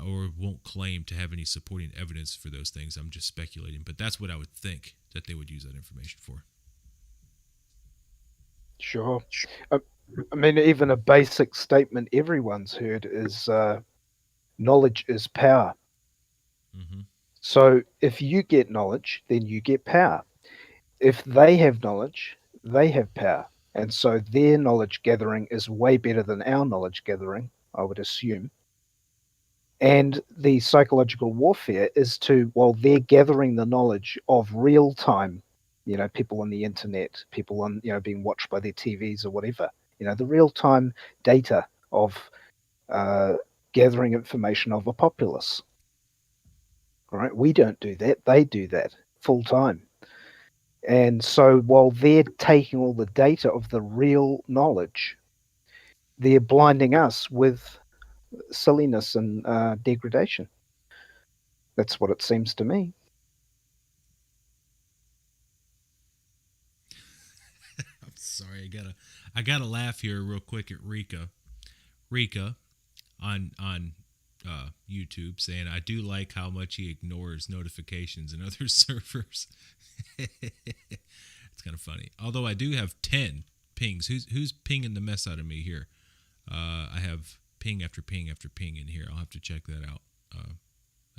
or won't claim to have any supporting evidence for those things. I'm just speculating, but that's what I would think that they would use that information for.
Sure. I mean, even a basic statement everyone's heard is knowledge is power.
Mm-hmm.
So if you get knowledge, then you get power. If they have knowledge, they have power. And so their knowledge gathering is way better than our knowledge gathering, I would assume. And the psychological warfare is while they're gathering the knowledge of real time, people on the internet, people on, being watched by their TVs or whatever, the real time data of gathering information of a populace. All right, we don't do that. They do that full time. And so while they're taking all the data of the real knowledge, they're blinding us with silliness and degradation. That's what it seems to me.
I'm sorry, I gotta laugh here real quick at Rika on YouTube, saying, I do like how much he ignores notifications in other servers. It's kind of funny. Although I do have 10 pings. Who's pinging the mess out of me here? I have ping after ping after ping in here. I'll have to check that out.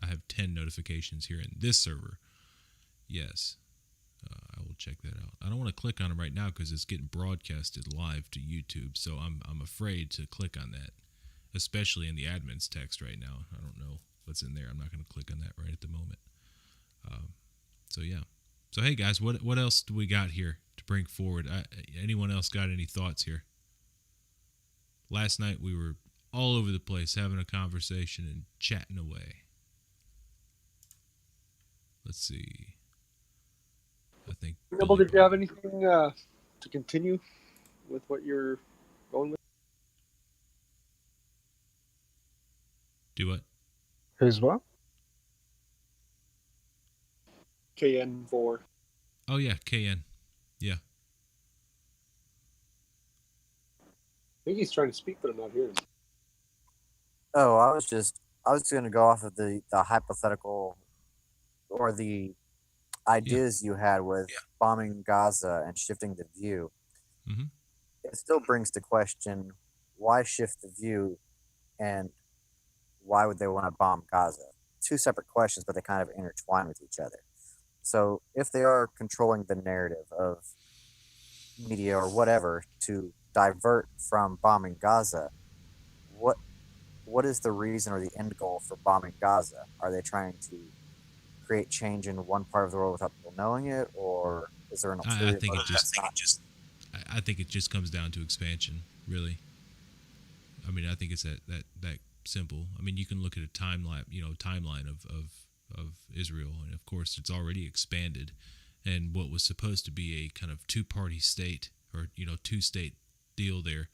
I have 10 notifications here in this server. Yes. I will check that out. I don't want to click on it right now because it's getting broadcasted live to YouTube, so I'm afraid to click on that, especially in the admin's text right now. I don't know what's in there. I'm not going to click on that right at the moment. So yeah. So hey guys, what else do we got here to bring forward? Anyone else got any thoughts here? Last night we were all over the place having a conversation and chatting away. Let's see. I think.
Bill, did you have anything to continue with what you're going with?
Do what?
Who's what?
KN4.
Oh yeah, KN. Yeah.
I think he's trying to speak, but I'm not hearing him.
Oh, I was going to go off of the hypothetical or the ideas you had with bombing Gaza and shifting the view.
Mm-hmm.
It still brings to question, why shift the view and why would they want to bomb Gaza? Two separate questions, but they kind of intertwine with each other. So if they are controlling the narrative of media or whatever to divert from bombing Gaza, what is the reason or the end goal for bombing Gaza? Are they trying to create change in one part of the world without people knowing it, or is there an ulterior motive?
I think it just comes down to expansion, really. I mean, I think it's that simple. I mean, you can look at a timeline of Israel, and of course, it's already expanded. And what was supposed to be a kind of two-party state or two-state deal there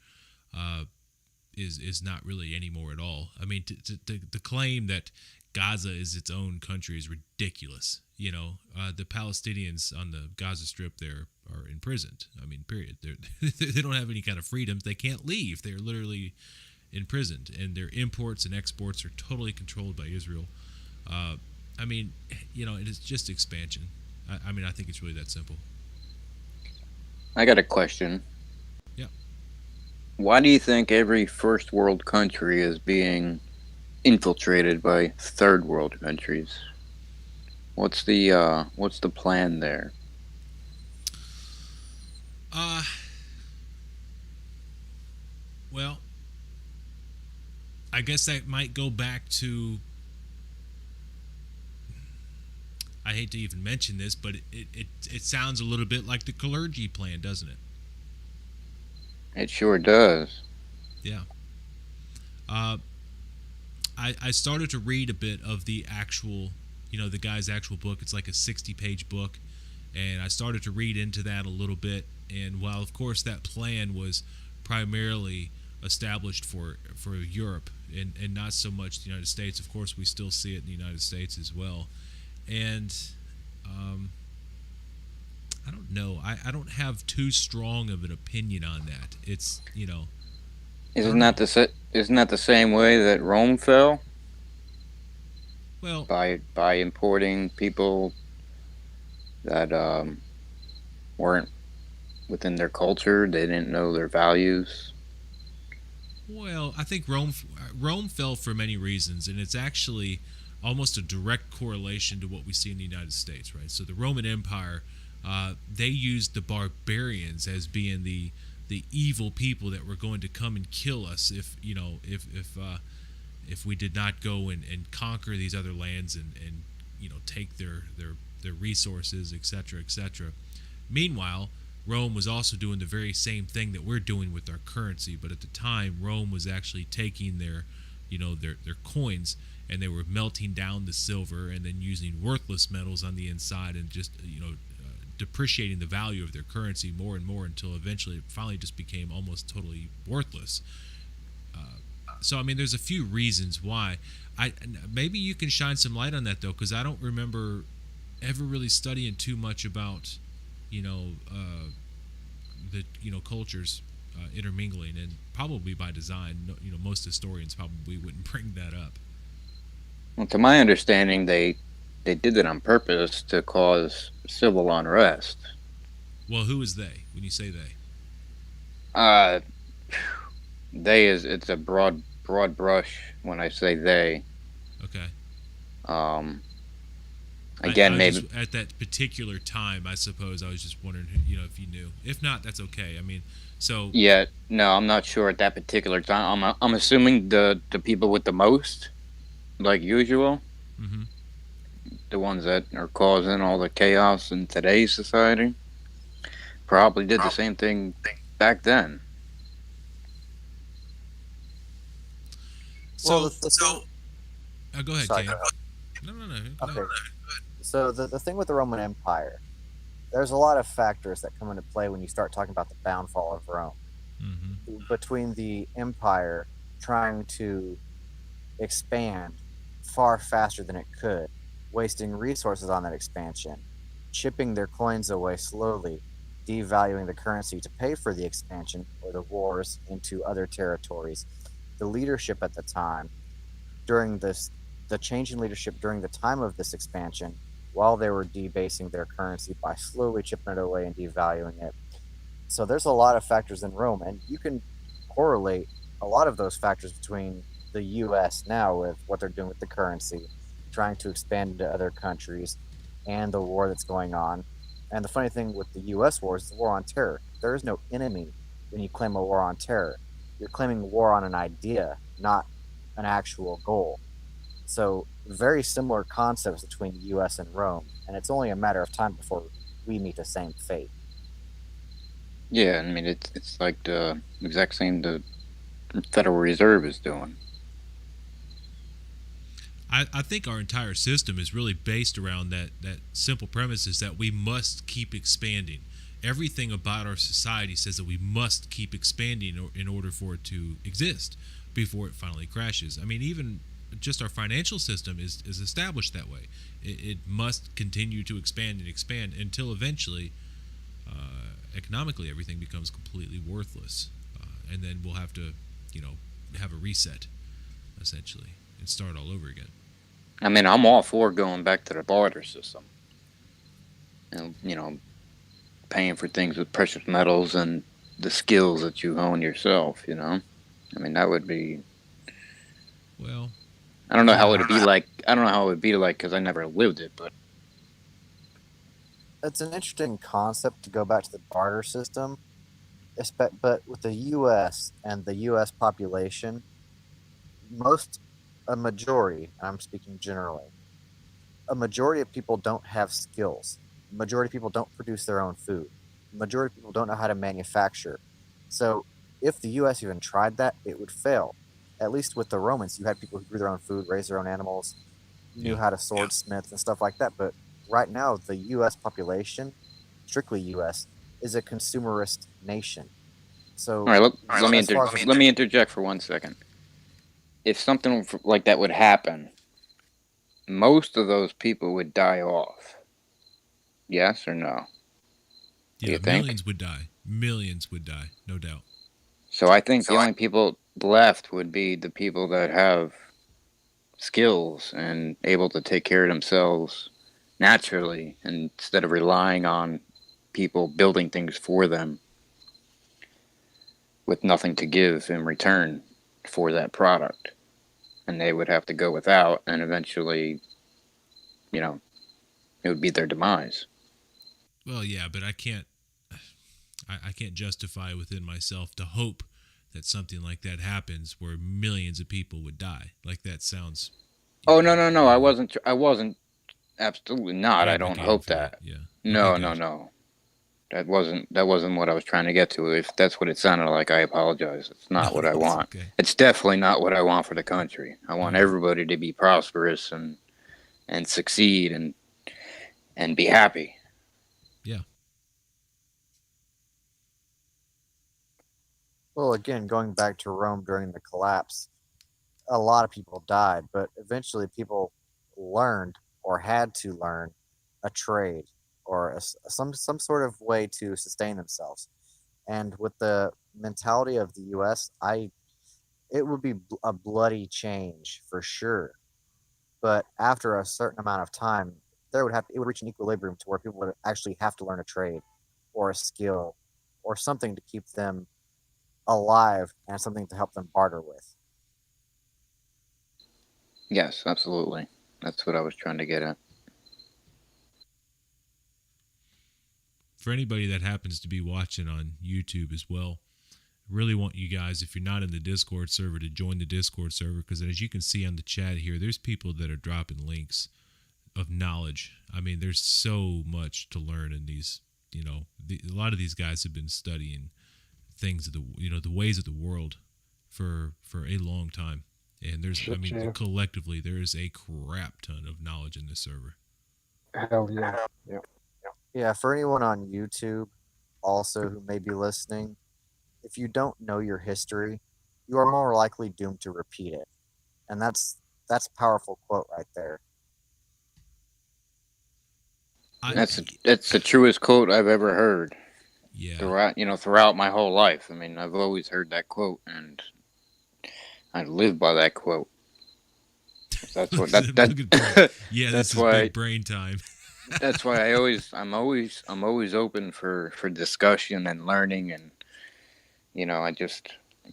is not really anymore at all. I mean, to claim that Gaza is its own country is ridiculous. The Palestinians on the Gaza Strip there are imprisoned. I mean, period. They don't have any kind of freedoms. They can't leave. They're literally imprisoned, and their imports and exports are totally controlled by Israel. I mean, it is just expansion. I mean, I think it's really that simple.
I got a question.
Yeah.
Why do you think every first world country is being infiltrated by third world countries? What's the plan there?
Well, I guess that might go back to, I hate to even mention this, but it sounds a little bit like the clergy plan, doesn't it?
It sure does.
Yeah. I started to read a bit of the actual, the guy's actual book. It's like a 60-page book, and I started to read into that a little bit. And while, of course, that plan was primarily established for Europe and not so much the United States, of course, we still see it in the United States as well. And I don't know. I don't have too strong of an opinion on that. It's,
Isn't that the same way that Rome fell?
Well,
by importing people that weren't within their culture, they didn't know their values.
Well, I think Rome fell for many reasons, and it's actually almost a direct correlation to what we see in the United States, right? So the Roman Empire, they used the barbarians as being the evil people that were going to come and kill us if we did not go and conquer these other lands and take their resources, etc., etc. Meanwhile, Rome was also doing the very same thing that we're doing with our currency, but at the time Rome was actually taking their coins, and they were melting down the silver and then using worthless metals on the inside and just depreciating the value of their currency more and more until eventually it finally just became almost totally worthless. So I mean, there's a few reasons why. Maybe you can shine some light on that though, because I don't remember ever really studying too much about the cultures intermingling, and probably by design. Most historians probably wouldn't bring that up.
Well, to my understanding, they did it on purpose to cause civil unrest.
Well, who is they when you say they?
It's a broad brush when I say they.
Okay.
Again, maybe
just, at that particular time, I suppose I was just wondering, if you knew. If not, that's okay. I mean, so
yeah, no, I'm not sure at that particular time. I'm assuming the people with the most, like usual,
mm-hmm.
the ones that are causing all the chaos in today's society, probably did the same thing back then.
So, go ahead,
sorry,
Kane. No.
Okay. So the thing with the Roman Empire, there's a lot of factors that come into play when you start talking about the downfall of Rome.
Mm-hmm.
Between the empire trying to expand far faster than it could, wasting resources on that expansion, chipping their coins away slowly, devaluing the currency to pay for the expansion or the wars into other territories. The leadership at the time, during this, the change in leadership during the time of this expansion, while they were debasing their currency by slowly chipping it away and devaluing it. So there's a lot of factors in Rome, and you can correlate a lot of those factors between the U.S. now with what they're doing with the currency, trying to expand into other countries, and the war that's going on. And the funny thing with the U.S. war is the war on terror. There is no enemy when you claim a war on terror. You're claiming war on an idea, not an actual goal. So very similar concepts between the U.S. and Rome, and it's only a matter of time before we meet the same fate.
Yeah, I mean it's like the exact same the Federal Reserve is doing.
I think our entire system is really based around that simple premise is that we must keep expanding. Everything about our society says that we must keep expanding in order for it to exist before it finally crashes. I mean, even just our financial system is established that way. It must continue to expand and expand until eventually, economically, everything becomes completely worthless. And then we'll have to, have a reset, essentially, and start all over again.
I mean, I'm all for going back to the barter system. And, paying for things with precious metals and the skills that you hone yourself, I mean, that would be.
Well,
I don't know how it would be like. I don't know how it would be like because I never lived it, but.
It's an interesting concept to go back to the barter system, but with the U.S. and the U.S. population, a majority, and I'm speaking generally, a majority of people don't have skills. A majority of people don't produce their own food. A majority of people don't know how to manufacture. So if the U.S. even tried that, it would fail. At least with the Romans, you had people who grew their own food, raised their own animals, knew how to swordsmith and stuff like that. But right now, the U.S. population, strictly U.S., is a consumerist nation. So,
All right, let me interject for 1 second. If something like that would happen, most of those people would die off. Yes or no?
Yeah, millions would die. Millions would die, no doubt.
So I think the only people left would be the people that have skills and able to take care of themselves naturally instead of relying on people building things for them with nothing to give in return for that product. And they would have to go without, and eventually, it would be their demise.
Well, yeah, but I can't justify within myself to hope that something like that happens where millions of people would die. Like that sounds.
Oh no! I wasn't. Absolutely not. I don't hope that.
Yeah.
No,
okay,
no. That wasn't what I was trying to get to. If that's what it sounded like, I apologize. It's not what I want.
Okay.
It's definitely not what I want for the country. I want everybody to be prosperous and succeed and be happy.
Yeah.
Well, again, going back to Rome during the collapse, a lot of people died, but eventually people learned or had to learn a trade or some sort of way to sustain themselves. And with the mentality of the U.S., it would be a bloody change for sure. But after a certain amount of time, it would reach an equilibrium to where people would actually have to learn a trade or a skill or something to keep them alive and something to help them barter with.
Yes, absolutely. That's what I was trying to get at.
For anybody that happens to be watching on YouTube as well, I really want you guys, if you're not in the Discord server, to join the Discord server, because as you can see on the chat here, there's people that are dropping links of knowledge. I mean, there's so much to learn in these. A lot of these guys have been studying things of the ways of the world for a long time, and collectively there is a crap ton of knowledge in this server.
Hell yeah.
Yeah, for anyone on YouTube also who may be listening, if you don't know your history, you are more likely doomed to repeat it. And that's a powerful quote right there.
That's the truest quote I've ever heard.
Yeah.
Throughout my whole life. I mean, I've always heard that quote, and I live by that quote. That's what
Yeah,
that's
this is
why
big brain time.
that's why I'm always open for discussion and learning, and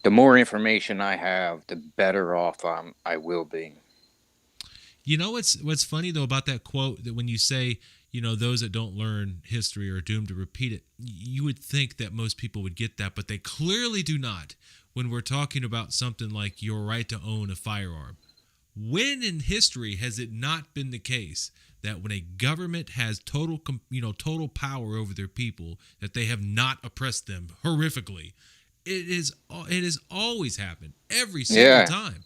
the more information I have, the better off I will be.
You know what's funny though about that quote, that when you say, those that don't learn history are doomed to repeat it, you would think that most people would get that, but they clearly do not when we're talking about something like your right to own a firearm. When in history has it not been the case that when a government has total power over their people, that they have not oppressed them horrifically? It has always happened every single time.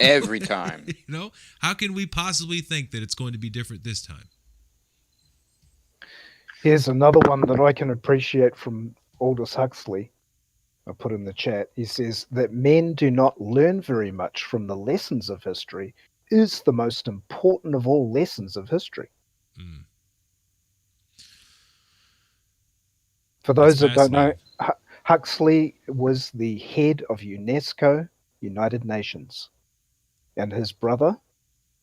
Every time.
How can we possibly think that it's going to be different this time?
Here's another one that I can appreciate from Aldous Huxley. I put in the chat. He says that men do not learn very much from the lessons of history is the most important of all lessons of history.
Mm.
For those that don't know, Huxley was the head of UNESCO, United Nations. And his brother,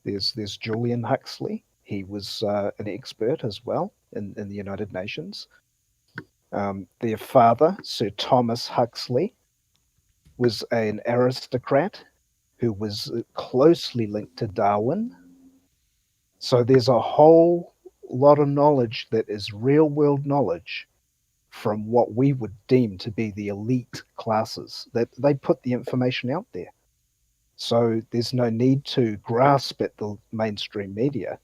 there's Julian Huxley. He was an expert as well in the United Nations. Their father, Sir Thomas Huxley, was an aristocrat who was closely linked to Darwin. So there's a whole lot of knowledge that is real world knowledge from what we would deem to be the elite classes, that they put the information out there. So there's no need to grasp at the mainstream media.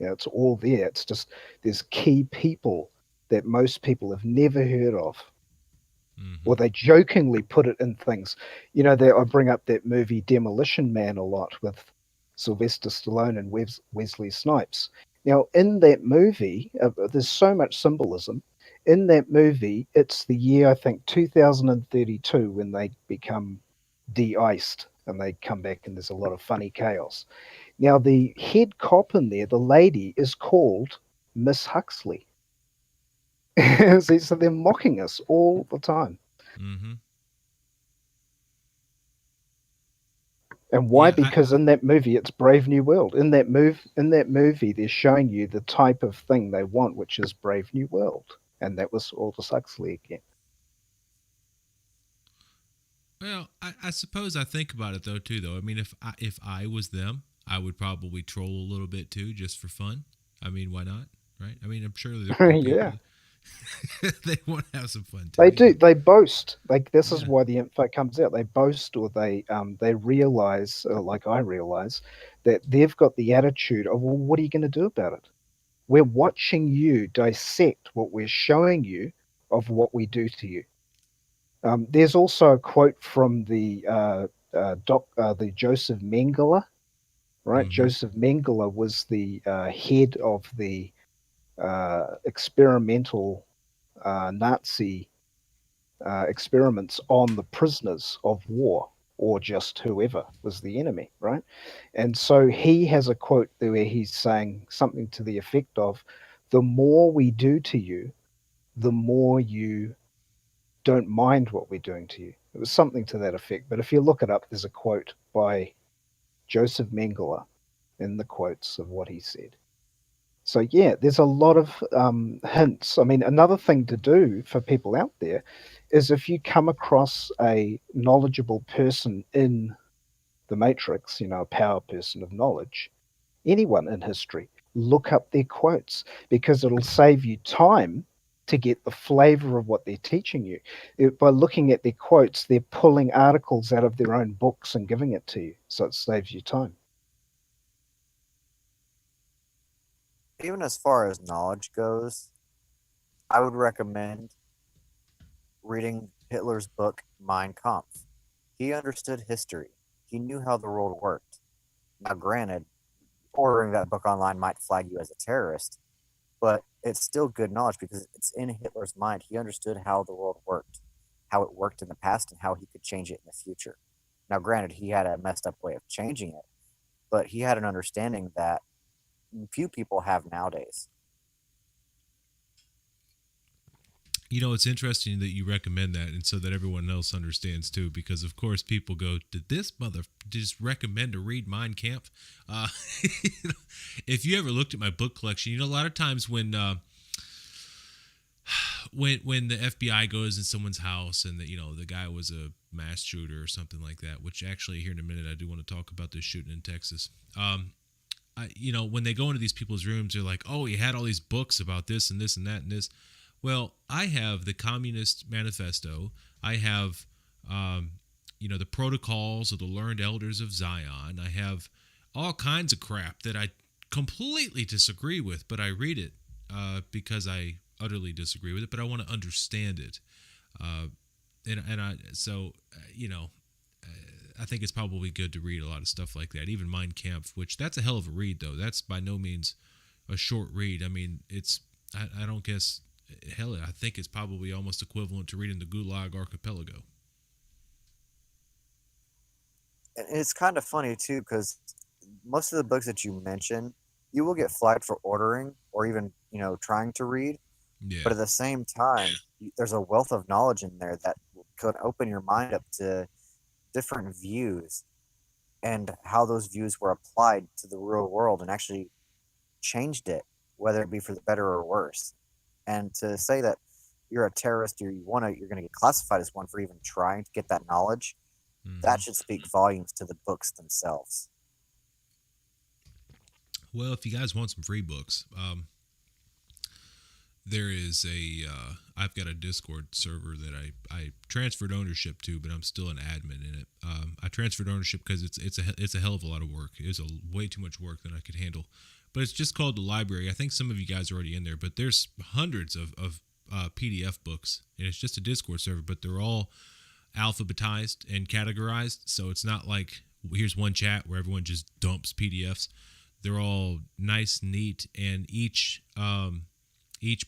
It's all there. It's just there's key people that most people have never heard of. Or they jokingly put it in things. I bring up that movie Demolition Man a lot with Sylvester Stallone and Wesley Snipes. Now, in that movie, there's so much symbolism. In that movie, it's the year, I think, 2032 when they become de-iced and they come back and there's a lot of funny chaos. Now, the head cop in there, the lady, is called Miss Huxley. So they're mocking us all the time.
Mm-hmm.
And why? Because in that movie, it's Brave New World. In that movie, they're showing you the type of thing they want, which is Brave New World. And that was Aldous Huxley again.
Well, I suppose I think about it though too. I mean, if I was them, I would probably troll a little bit too, just for fun. I mean, why not? Right? I mean, I'm sure there
yeah.
They want to have some fun too.
They do. They boast. This is why the info comes out. They boast, or they realize, like I realize, that they've got the attitude of, well, what are you going to do about it? We're watching you dissect what we're showing you of what we do to you. There's also a quote from the Joseph Mengele, right?
Mm-hmm.
Joseph Mengele was the head of the experimental Nazi experiments on the prisoners of war, or just whoever was the enemy, right? And so he has a quote there where he's saying something to the effect of, the more we do to you, the more you don't mind what we're doing to you. It was something to that effect. But if you look it up, there's a quote by Joseph Mengele in the quotes of what he said. So yeah, there's a lot of hints. I mean, another thing to do for people out there is, if you come across a knowledgeable person in the Matrix, a power person of knowledge, anyone in history, look up their quotes, because it'll save you time to get the flavor of what they're teaching you. By looking at their quotes, they're pulling articles out of their own books and giving it to you, so it saves you time.
Even as far as knowledge goes, I would recommend reading Hitler's book Mein Kampf. He understood history. He knew how the world worked. Now, granted, ordering that book online might flag you as a terrorist, but it's still good knowledge because it's in Hitler's mind. He understood how the world worked, how it worked in the past, and how he could change it in the future. Now, granted, he had a messed up way of changing it, but he had an understanding that few people have nowadays.
You know, it's interesting that you recommend that, and so that everyone else understands too, because of course people go, "Did this mother just recommend to read Mein Kampf?" Uh, if you ever looked at my book collection, you know, a lot of times when the FBI goes in someone's house and the guy was a mass shooter or something like that, which actually here in a minute I do want to talk about this shooting in Texas. When they go into these people's rooms, they're like, "Oh, he had all these books about this and this and that and this." Well, I have the Communist Manifesto. I have, the Protocols of the Learned Elders of Zion. I have all kinds of crap that I completely disagree with, but I read it because I utterly disagree with it, but I want to understand it. I think it's probably good to read a lot of stuff like that, even Mein Kampf, which that's a hell of a read, though. That's by no means a short read. I mean, I don't guess, hell, I think it's probably almost equivalent to reading the Gulag Archipelago.
And it's kind of funny, too, because most of the books that you mention, you will get flagged for ordering or even, trying to read.
Yeah.
But at the same time, there's a wealth of knowledge in there that could open your mind up to different views and how those views were applied to the real world and actually changed it, whether it be for the better or worse. And to say that you're a terrorist or you're going to get classified as one for even trying to get that knowledge, that should speak volumes to the books themselves.
Well, if you guys want some free books, there is I've got a Discord server that I transferred ownership to, but I'm still an admin in it. I transferred ownership because it's a hell of a lot of work. It's way too much work than I could handle. But it's just called the library. I think some of you guys are already in there, but there's hundreds of PDF books, and it's just a Discord server, but they're all alphabetized and categorized. So it's not like here's one chat where everyone just dumps PDFs. They're all nice, neat, and each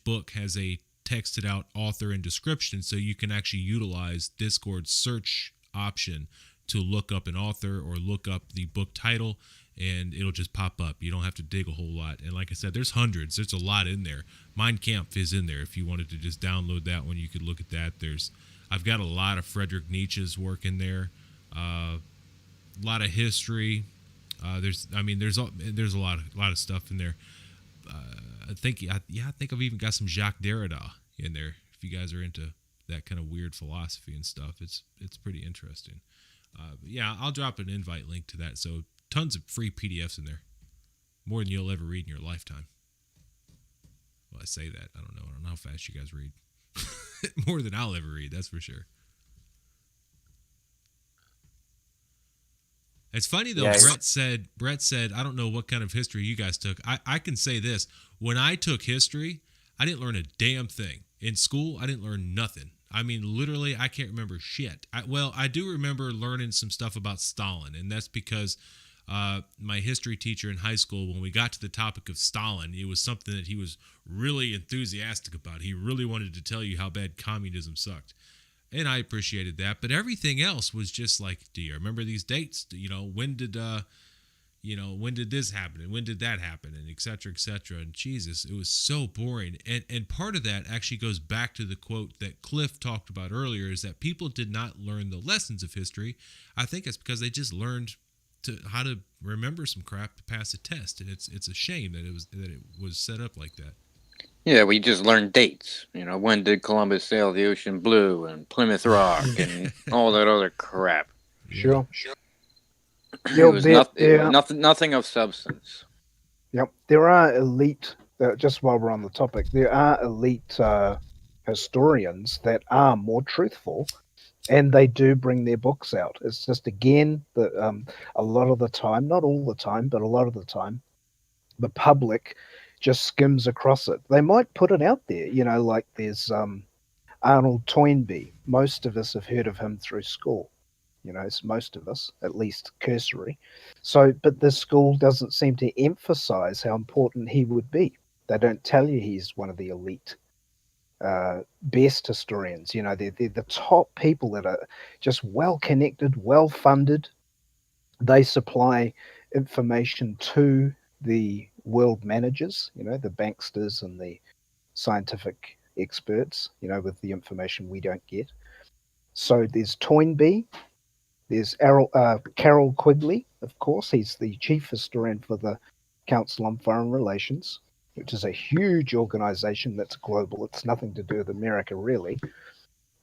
book has a texted out author and description, so you can actually utilize Discord's search option to look up an author or look up the book title, and it'll just pop up. You don't have to dig a whole lot. And like I said, there's hundreds. There's a lot in there. Mein Kampf is in there. If you wanted to just download that one, you could look at that. I've got a lot of Friedrich Nietzsche's work in there. A lot of history. There's a lot of stuff in there. I think I've even got some Jacques Derrida in there. If you guys are into that kind of weird philosophy and stuff, it's pretty interesting. I'll drop an invite link to that. So tons of free PDFs in there, more than you'll ever read in your lifetime. Well, I say that. I don't know how fast you guys read. More than I'll ever read, that's for sure. It's funny though. Yeah, Brett said, I don't know what kind of history you guys took. I can say this: when I took history, I didn't learn a damn thing. In school, I didn't learn nothing. I mean, literally, I can't remember shit. I do remember learning some stuff about Stalin, and that's because my history teacher in high school, when we got to the topic of Stalin, it was something that he was really enthusiastic about. He really wanted to tell you how bad communism sucked. And I appreciated that, but everything else was just like, do you remember these dates? When did this happen and when did that happen, and et cetera, et cetera. And Jesus, it was so boring. And part of that actually goes back to the quote that Cliff talked about earlier, is that people did not learn the lessons of history. I think it's because they just learned how to remember some crap to pass a test, and it's a shame that it was set up like that.
Yeah, we just learned dates. When did Columbus sail the ocean blue and Plymouth Rock and all that other crap.
Sure.
It was nothing of substance.
Yep. There are elite, just while we're on the topic, there are elite historians that are more truthful, and they do bring their books out. It's just, again, a lot of the time, not all the time, but a lot of the time, the public just skims across it. They might put it out there, like there's Arnold Toynbee. Most of us have heard of him through school. It's most of us, at least cursory. So, but the school doesn't seem to emphasize how important he would be. They don't tell you he's one of the elite best historians. You know, they're the top people that are just well connected, well funded. They supply information to the world managers, you know, the banksters and the scientific experts, you know, with the information we don't get. So there's Toynbee, there's Carol Quigley, of course. He's the chief historian for the Council on Foreign Relations, which is a huge organization that's global. It's nothing to do with America, really.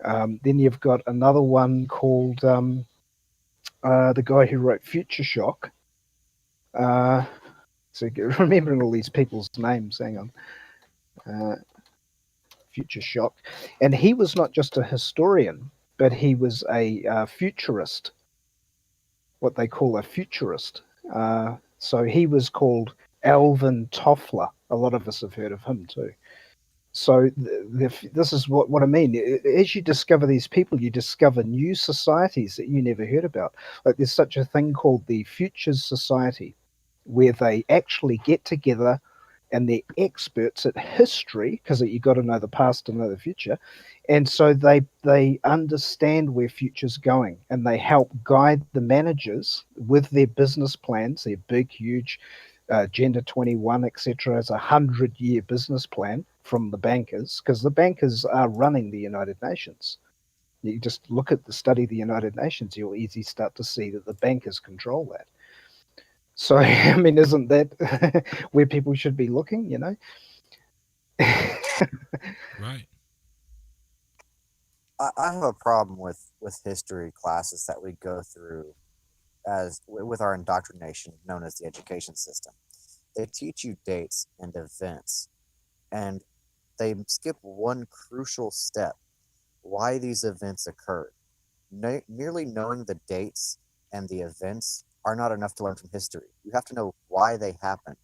Then you've got another one called the guy who wrote Future Shock. So remembering all these people's names, hang on. Future Shock. And he was not just a historian, but he was a futurist, what they call a futurist. So he was called Alvin Toffler. A lot of us have heard of him too. So this is what I mean. As you discover these people, you discover new societies that you never heard about. Like there's such a thing called the Futures Society, where they actually get together and they're experts at history because you got to know the past to know the future, and so they understand where future's going and they help guide the managers with their business plans, their big huge Agenda 21 etc. as 100-year business plan from the bankers, because the bankers are running the United Nations. You just look at the study of the United Nations, you'll easily start to see that the bankers control that. So, I mean, isn't that where people should be looking, you know?
Right.
I have a problem with history classes that we go through as with our indoctrination known as the education system. They teach you dates and events, and they skip one crucial step: why these events occurred. Merely knowing the dates and the events are not enough to learn from history. You have to know why they happened,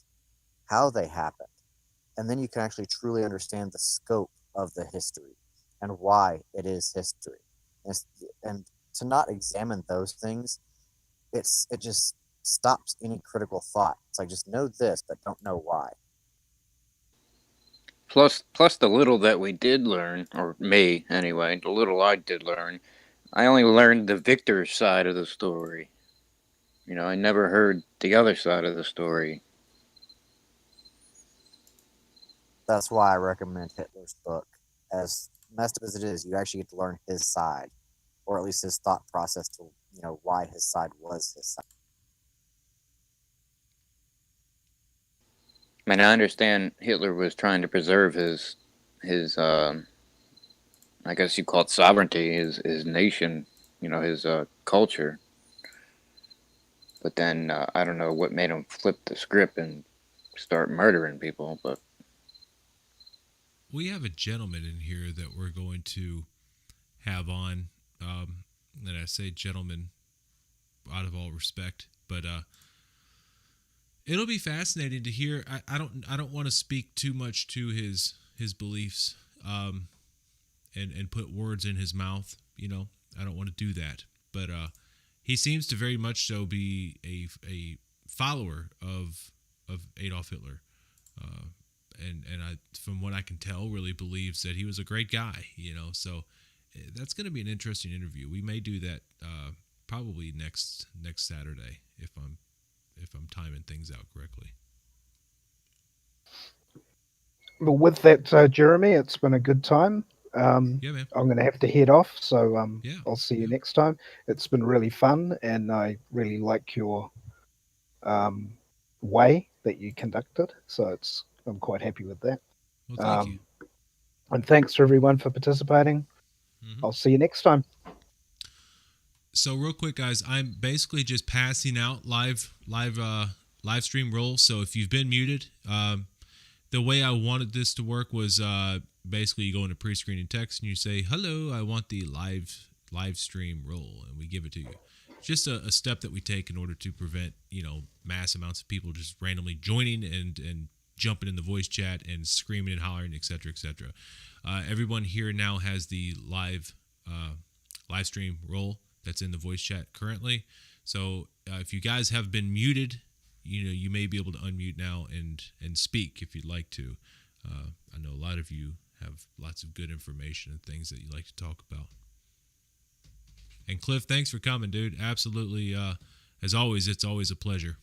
how they happened, and then you can actually truly understand the scope of the history and why it is history. And to not examine those things, it just stops any critical thought. It's like, just know this, but don't know why.
Plus the little that we did learn, or me anyway, the little I did learn, I only learned the victor's side of the story. You know, I never heard the other side of the story.
That's why I recommend Hitler's book. As messed up as it is, you actually get to learn his side, or at least his thought process to, you know, why his side was his side.
I mean, I understand Hitler was trying to preserve his I guess you call it sovereignty, his nation, you know, his culture. But then I don't know what made him flip the script and start murdering people. But
We have a gentleman in here that we're going to have on. And I say gentleman out of all respect, but it'll be fascinating to hear. I don't want to speak too much to his beliefs, and put words in his mouth. You know, I don't want to do that. But he seems to very much so be a follower of Adolf Hitler, and I, from what I can tell, really believes that he was a great guy. You know, so that's going to be an interesting interview. We may do that probably next Saturday if I'm timing things out correctly.
Well, with that, Jeremy, it's been a good time.
Yeah, man.
I'm going to have to head off, so
Yeah.
I'll see you next time. It's been really fun, and I really like your way that you conducted. So I'm quite happy with that.
Well, thank you.
And thanks to everyone for participating.
Mm-hmm.
I'll see you next time.
So real quick, guys, I'm basically just passing out live stream roles. So if you've been muted, the way I wanted this to work was basically you go into pre-screening text and you say, "Hello, I want the live stream role," and we give it to you. Just a step that we take in order to prevent, mass amounts of people just randomly joining and jumping in the voice chat and screaming and hollering, etc., etc. Everyone here now has the live stream role that's in the voice chat currently. So if you guys have been muted, you may be able to unmute now and speak if you'd like to. I know a lot of you have lots of good information and things that you like to talk about. And Cliff, thanks for coming, dude. Absolutely. As always, it's always a pleasure.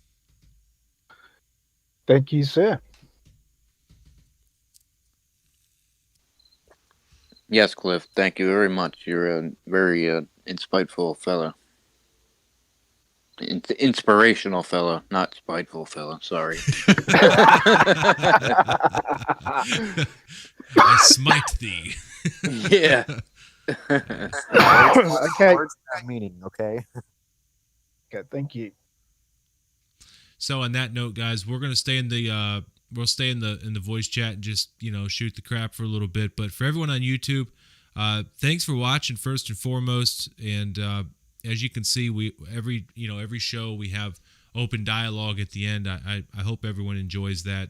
Thank you, sir.
Yes, Cliff. Thank you very much. You're a very insightful fellow. Inspirational fellow, not spiteful fellow. Sorry.
I smite thee.
Yeah.
Okay.
Words have meaning, okay?
Okay, thank you.
So on that note, guys, we're gonna stay in the in the voice chat and just shoot the crap for a little bit. But for everyone on YouTube, thanks for watching first and foremost. And as you can see, every show we have open dialogue at the end. I hope everyone enjoys that.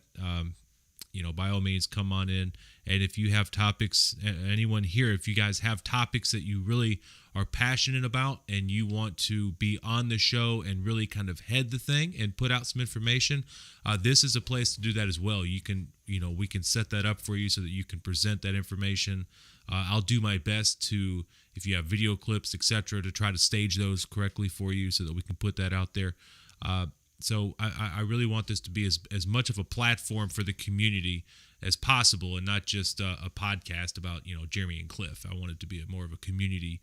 By all means, come on in. And if you have topics, anyone here, if you guys have topics that you really are passionate about and you want to be on the show and really kind of head the thing and put out some information, this is a place to do that as well. You can, we can set that up for you so that you can present that information. I'll do my best to, if you have video clips, etc., to try to stage those correctly for you so that we can put that out there. So I really want this to be as much of a platform for the community as possible, and not just a podcast about Jeremy and Cliff. I want it to be more of a community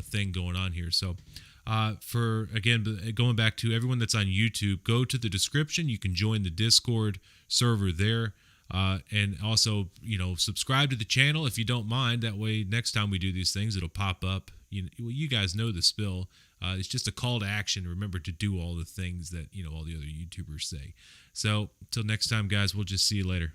thing going on here. So going back to everyone that's on YouTube, go to the description. You can join the Discord server there, and also subscribe to the channel if you don't mind. That way, next time we do these things, it'll pop up. You guys know the spill. It's just a call to action. Remember to do all the things that all the other YouTubers say. So until next time, guys, we'll just see you later.